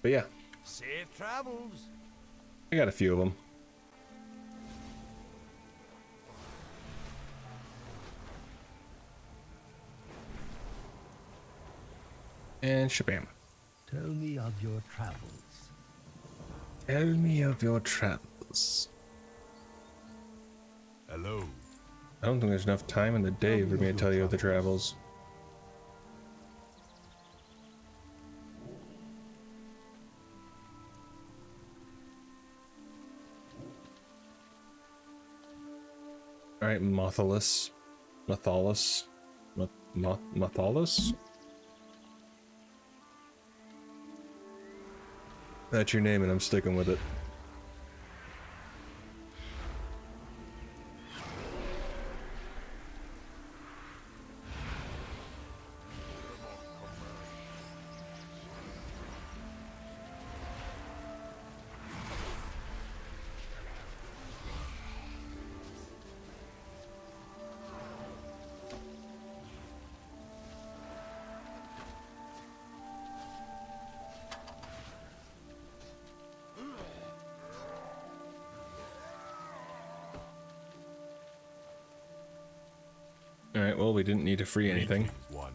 But yeah, Safe travels. I got a few of them. And shabam. Tell me of your travels. Tell me of your travels. Hello. I don't think there's enough time in the day for me to tell you of the travels. Alright, Mothalus. Mathalus. Mathalus? That's your name and I'm sticking with it. Alright, well, we didn't need to free anything. Wanderer.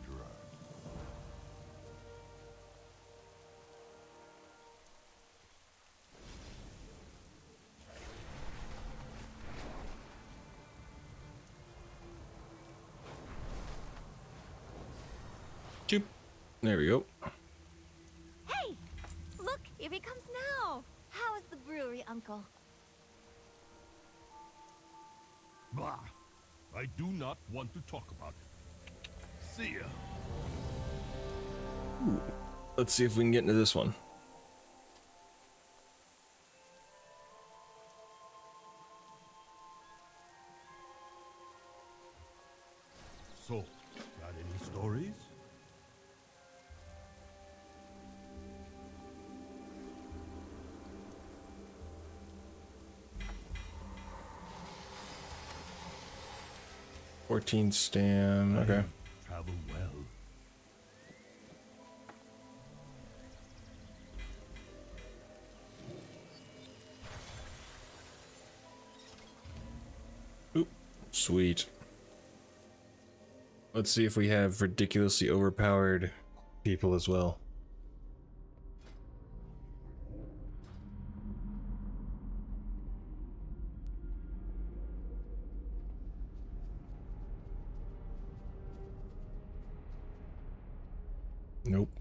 Choop. There we go. Hey! Look, here he comes now! How is the brewery, Uncle? Blah. I do not want to talk about it. See ya. Ooh. Let's see if we can get into this one. So, got any stories? $14 stam. Okay. Travel well. Oop. Sweet. Let's see if we have ridiculously overpowered people as well. Nope.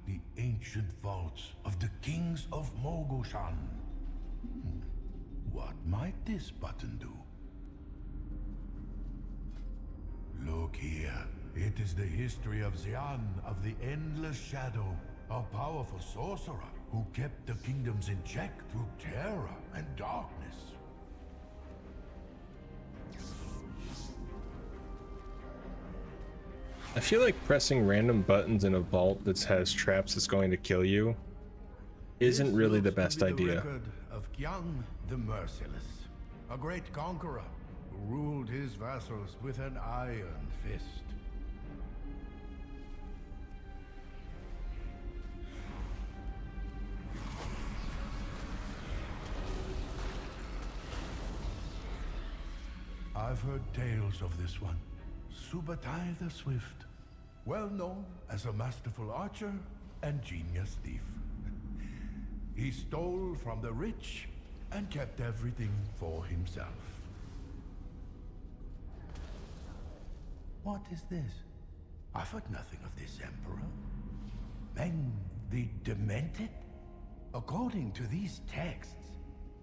The ancient vaults of the kings of Mogoshan. What might this button do? Look here. It is the history of Xian of the Endless Shadow, a powerful sorcerer who kept the kingdoms in check through terror and darkness. I feel like pressing random buttons in a vault that has traps that's going to kill you isn't really the best idea. The record of Qiang the Merciless, a great conqueror who ruled his vassals with an iron fist. I've heard tales of this one. Subutai the Swift, well known as a masterful archer and genius thief. He stole from the rich and kept everything for himself. What is this? I've heard nothing of this emperor. Meng the Demented? According to these texts,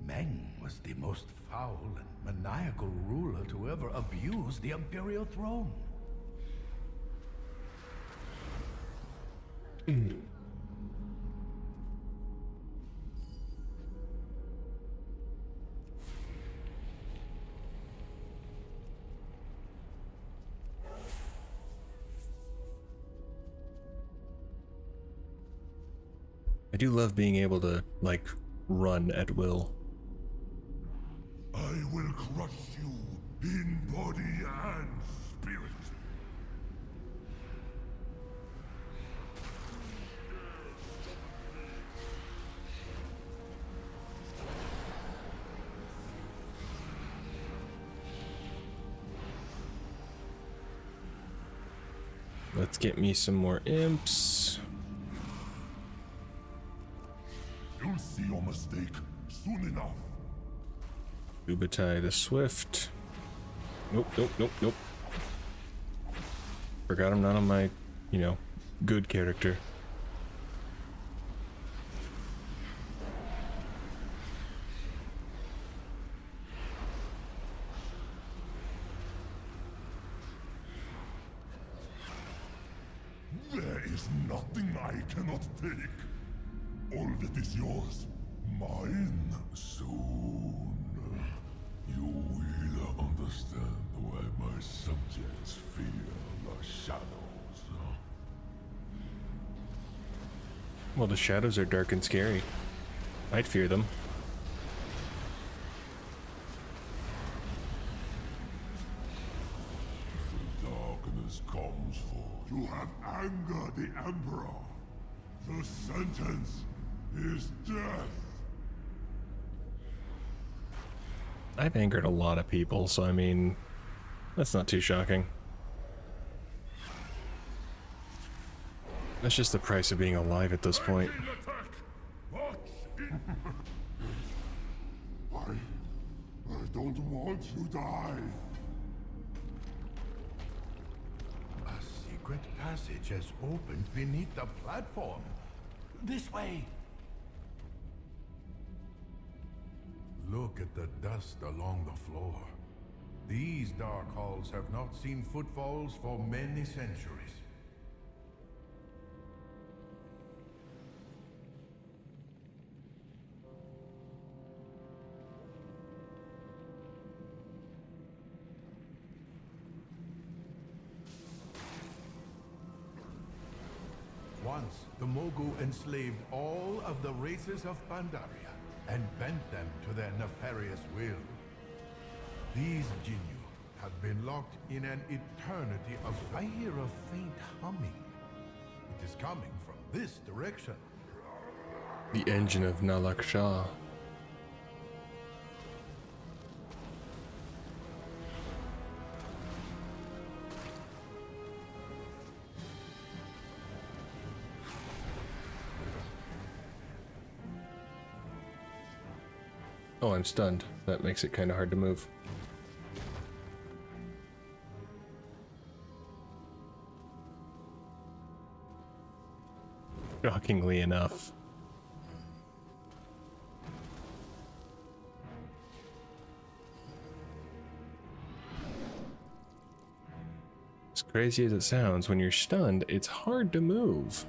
Meng was the most foul and maniacal ruler to ever abuse the imperial throne. I do love being able to, like, run at will. I will crush you in body and spirit. let's get me some more imps. You'll see your mistake soon enough. Ubatai the Swift. Nope, nope, nope, nope. Forgot I'm not on my, you know, good character. There is nothing I cannot take. All that is yours, mine soon. You will understand why my subjects fear the shadows. Well, the shadows are dark and scary. I'd fear them. The darkness comes for you have angered the Emperor. The sentence is death. I've angered a lot of people, so I mean, that's not too shocking. That's just the price of being alive at this point. I don't want to die. A secret passage has opened beneath the platform. This way. Look at the dust along the floor. These dark halls have not seen footfalls for many centuries. Once, the Mogu enslaved all of the races of Pandaria and bent them to their nefarious will. These Jinyu have been locked in an eternity of... I hear a faint humming. It is coming from this direction. The engine of Nalak Shah. Oh, I'm stunned. That makes it kind of hard to move. Shockingly enough. As crazy as it sounds, when you're stunned, it's hard to move.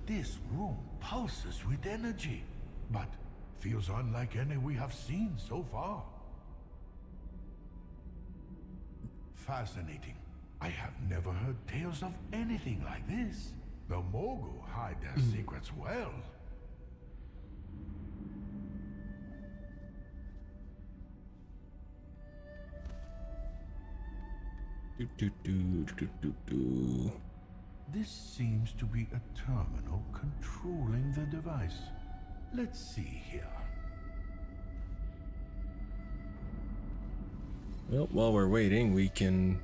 This room pulses with energy, but feels unlike any we have seen so far. Fascinating. I have never heard tales of anything like this. The Mogu hide their secrets well. This seems to be a terminal controlling the device. Let's see here. Well, while we're waiting, we can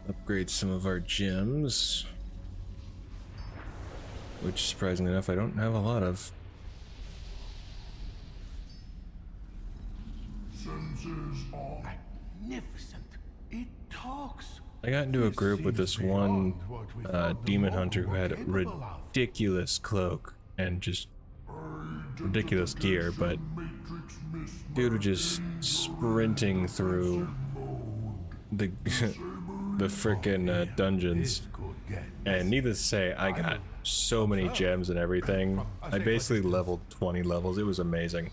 upgrade some of our gems. Which, surprisingly enough, I don't have a lot of. Senses are Magnificent. It talks. I got into a group with this one demon hunter who had a ridiculous cloak and just ridiculous gear, but dude was just sprinting through the the frickin' dungeons, and needless to say, I got so many gems and everything. I basically leveled 20 levels. It was amazing.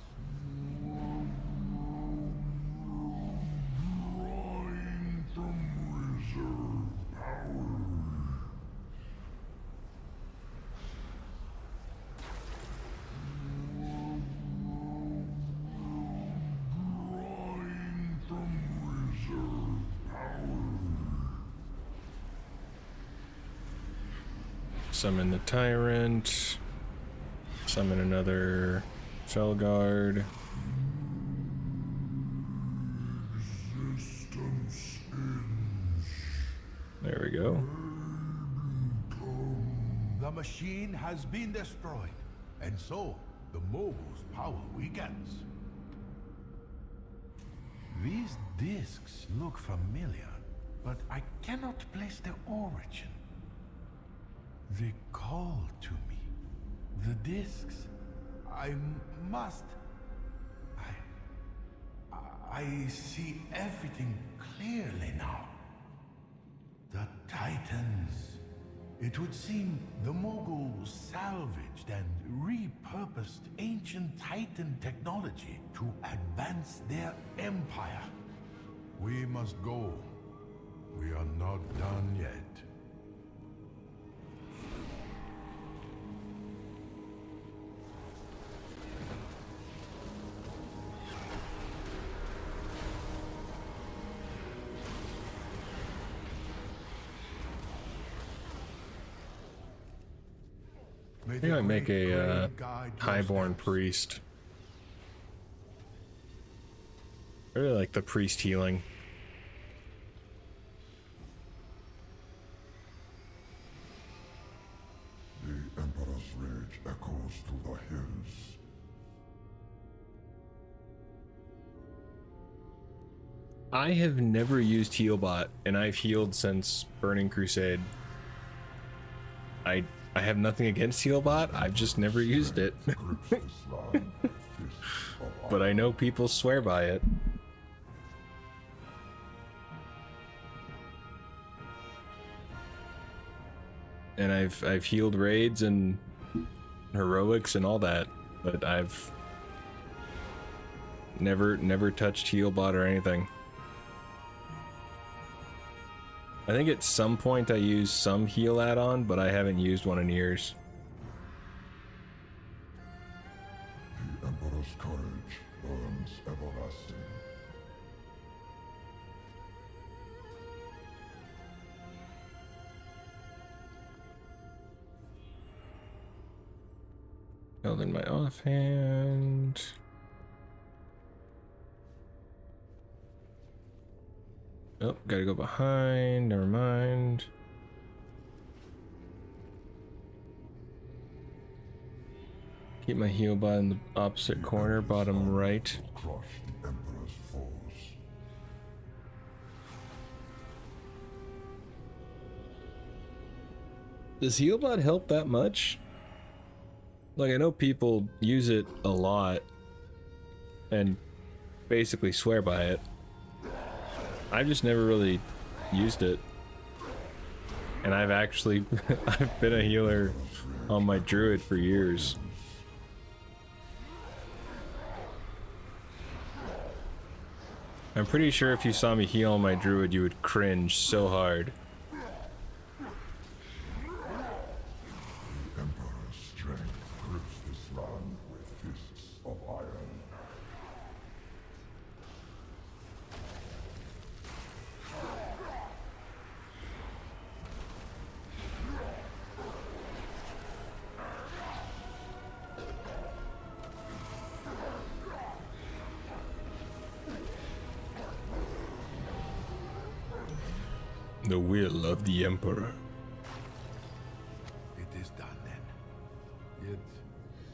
Summon the tyrant. Summon another Felguard. There we go. The machine has been destroyed, and so the mogul's power weakens. These discs look familiar, but I cannot place their origin. They call to me. The discs. I must. I see everything clearly now. The Titans. It would seem the moguls salvaged and repurposed ancient Titan technology to advance their empire. We must go. We are not done yet. I think I make a highborn priest. I really like the priest healing. The Emperor's rage echoes through the hills. I have never used Healbot, and I've healed since Burning Crusade. I have nothing against Healbot, I've just never used it. But I know people swear by it. And I've healed raids and heroics and all that, but I've never touched Healbot or anything. I think at some point I used some heal add-on, but I haven't used one in years. The Emperor's courage burns everlasting. Held in my offhand. Oh, gotta go behind, never mind. Keep my heal bot in the opposite corner, bottom right. Crush the Emperor's foes. Does Healbot help that much? Like, I know people use it a lot and basically swear by it. I've just never really used it. And I've actually I've been a healer on my druid for years. I'm pretty sure if you saw me heal on my druid, you would cringe so hard. The Emperor's strength grips this land with fists of iron. The will of the Emperor. It is done then. Yet,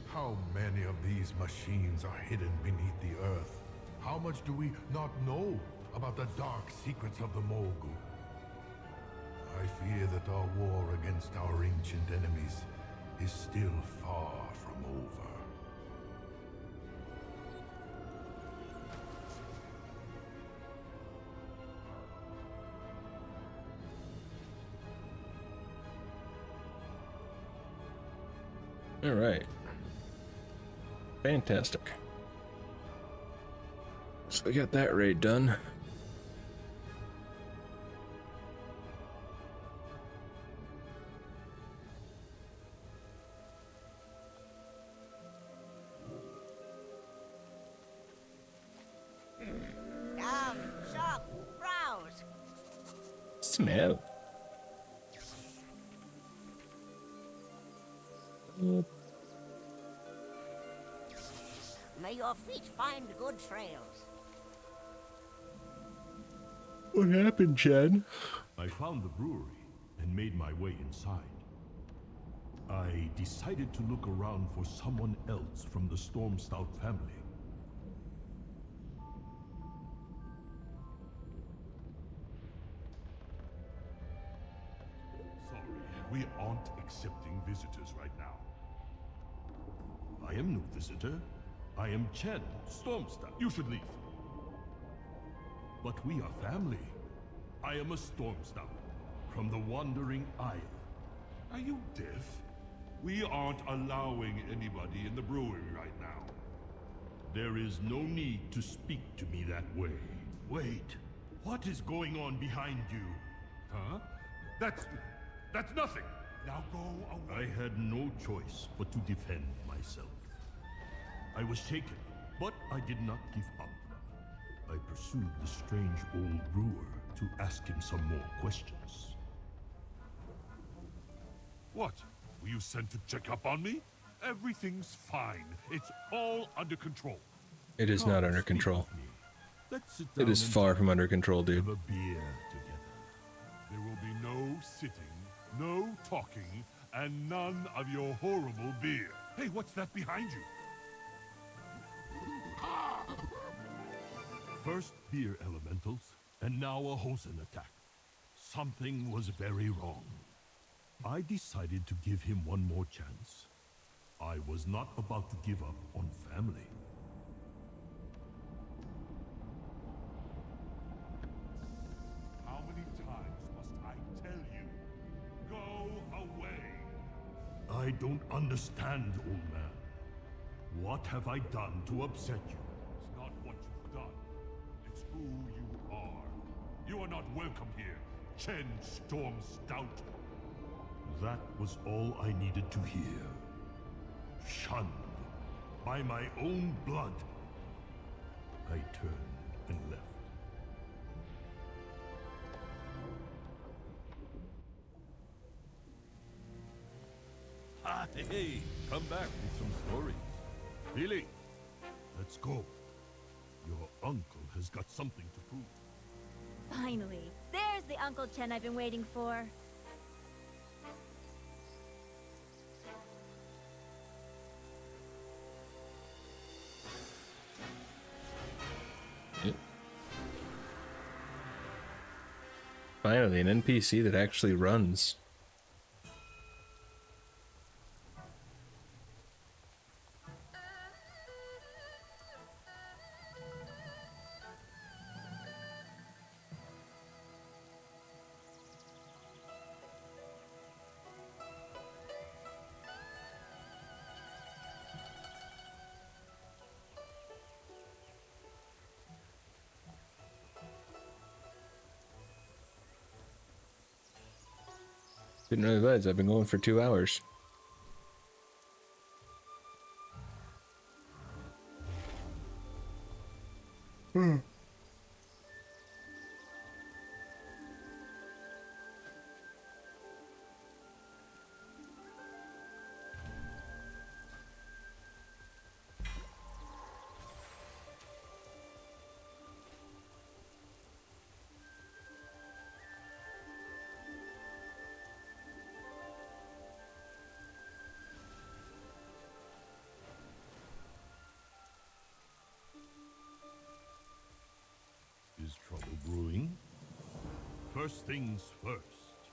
how many of these machines are hidden beneath the earth? How much do we not know about the dark secrets of the Mogul? I fear that our war against our ancient enemies is still far from over. All right. Fantastic. So we got that raid done. Come, shop, browse. Smell. May your feet find good trails. What happened, Chad? I found the brewery and made my way inside. I decided to look around for someone else from the Storm Stout family. Sorry, we aren't accepting visitors right now. I am no visitor. I am Chen, Storm Stout. You should leave. But we are family. I am a Storm Stout from the Wandering Isle. Are you deaf? We aren't allowing anybody in the brewery right now. There is no need to speak to me that way. Wait, what is going on behind you? Huh? That's nothing. Now go away. I had no choice but to defend myself. I was shaken, but I did not give up. I pursued the strange old brewer to ask him some more questions. What? Were you sent to check up on me? Everything's fine. It's all under control. It is not under control. Let's sit It down is and far from under control, dude. have a beer together. There will be no sitting, no talking, and none of your horrible beer. Hey, what's that behind you? First beer elementals, and now a Hosen attack. Something was very wrong. I decided to give him one more chance. I was not about to give up on family. How many times must I tell you? Go away! I don't understand, old man. What have I done to upset you? It's not what you've done. It's who you are. You are not welcome here, Chen Storm Stout. That was all I needed to hear. Shunned by my own blood. I turned and left. Ah, hey, come back with some stories. Billy, let's go. Your uncle has got something to prove. Finally, there's the Uncle Chen I've been waiting for. Finally, an NPC that actually runs. Didn't realize I've been going for 2 hours. Is trouble brewing? First things first.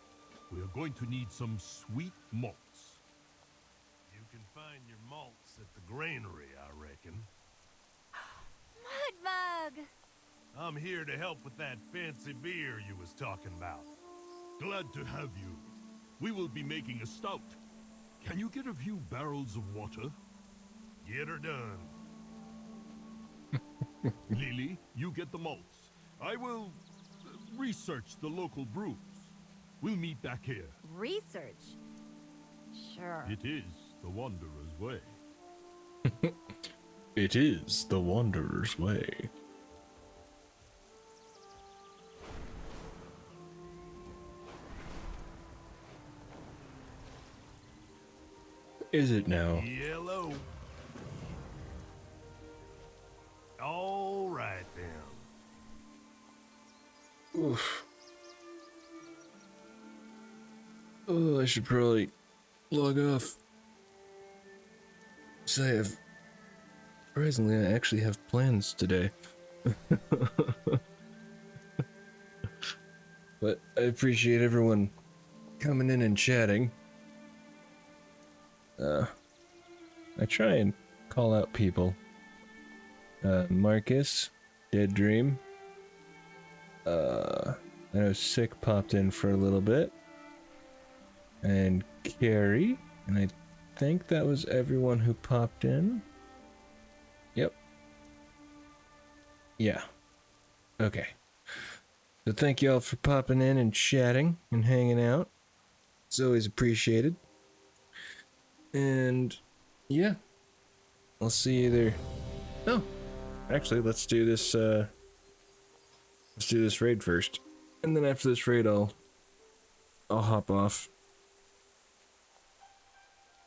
We are going to need some sweet malts. You can find your malts at the granary, I reckon. Mudbug! I'm here to help with that fancy beer you was talking about. Glad to have you. We will be making a stout. Can you get a few barrels of water? Get her done. Lily, you get the malts. I will research the local brews. We'll meet back here. Research? Sure. It is the Wanderer's way. It is the Wanderer's way. Is it now? Yellow. All right then. Oof. Oh, I should probably log off. So surprisingly, I actually have plans today. But I appreciate everyone coming in and chatting. I try and call out people. Marcus, Dead Dream. I know Sick popped in for a little bit. And Carrie. And I think that was everyone who popped in. Yep. Yeah. Okay. So thank y'all for popping in and chatting and hanging out. It's always appreciated. And yeah, I'll see you there. Oh, actually, let's do this raid first, and then after this raid, I'll hop off.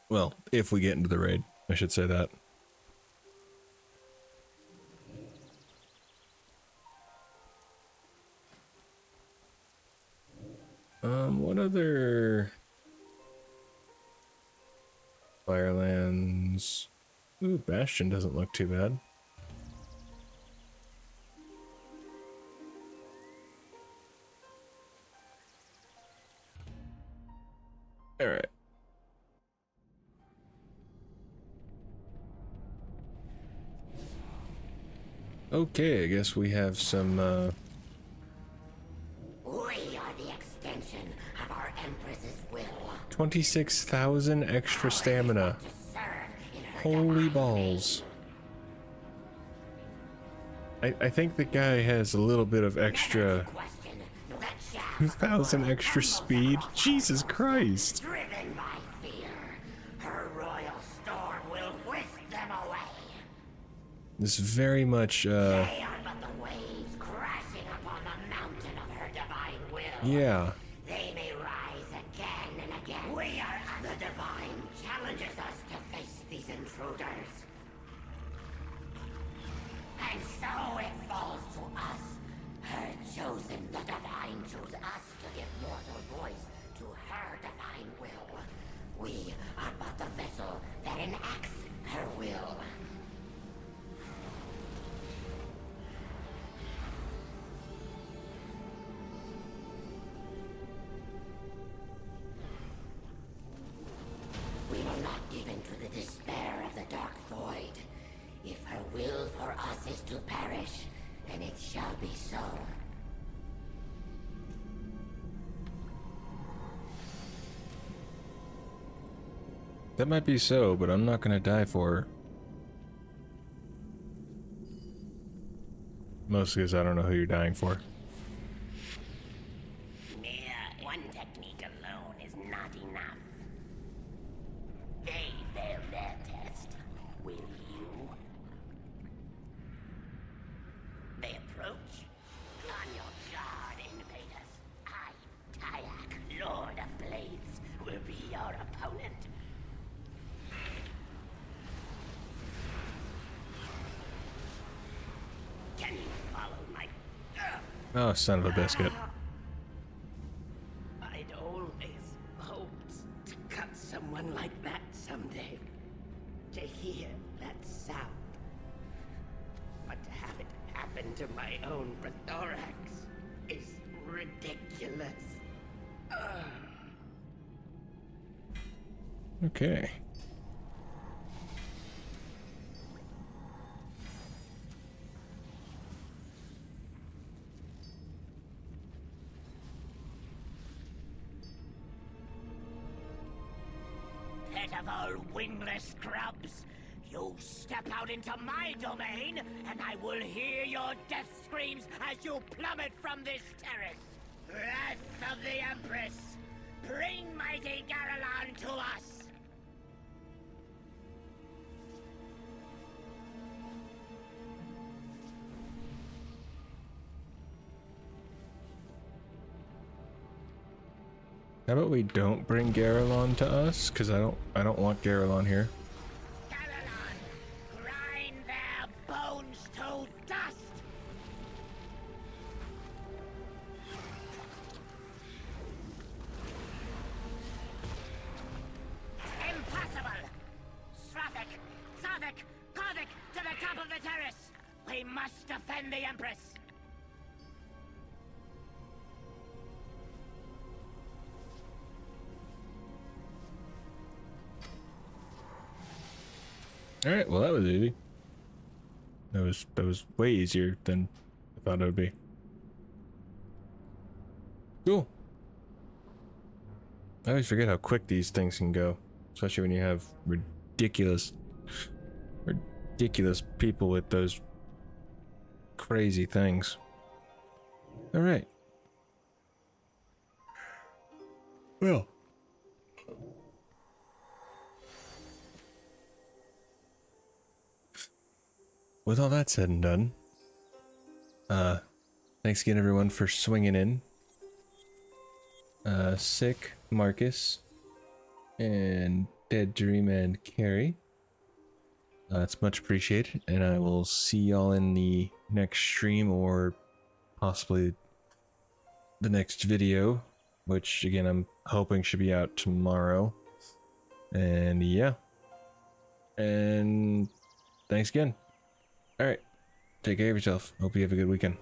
Well, if we get into the raid, I should say that. What other Firelands? Ooh, Bastion doesn't look too bad. All right. Okay, I guess we have some, We are the extension of our Empress's will. 26,000 extra stamina. To serve in her Holy balls. I think the guy has a little bit of extra... question, the shaft 2,000 extra speed? Jesus Christ. driven by fear. Her royal storm will whisk them away. This is very much, They are but the waves crashing upon the mountain of her divine will. yeah. They may rise again and again. We are the divine challenges us to face these intruders. And so it falls to us, her chosen. The divine chose us to give mortal voice to her divine will. We are but the vessel that enacts her will. We will not give in to the despair of the dark void. If her will for us is to perish, then it shall be so. That might be so, but I'm not gonna die for her. Mostly because I don't know who you're dying for. Mere one technique alone is not enough. They failed their test. Will you? They approach. On your guard, invaders. I, Tyak, Lord of Blades, will be your opponent. Can you follow my... Oh, son of a biscuit. I'd always hoped to cut someone like that someday. To hear that sound. But to have it happen to my own prothorax is ridiculous. Okay. Pitiful, wingless grubs! You step out into my domain, and I will hear your death screams as you plummet from this terrace! Wrath of the Empress! Bring mighty Garelon to us! How about we don't bring Garelon to us? Because I don't want Garelon here. Garelon! Grind their bones to dust! Impossible! Srathik! Sarthik! Karthik! To the top of the terrace! We must defend the Empress! Alright, well that was easy. That was way easier than I thought it would be. Cool. I always forget how quick these things can go. Especially when you have ridiculous people with those crazy things. Alright. Well. With all that said and done, thanks again everyone for swinging in. Sick, Marcus, and Dead Dream and Carrie. It's much appreciated, and I will see y'all in the next stream or possibly the next video, which again I'm hoping should be out tomorrow. And yeah. And thanks again. Alright, take care of yourself. Hope you have a good weekend.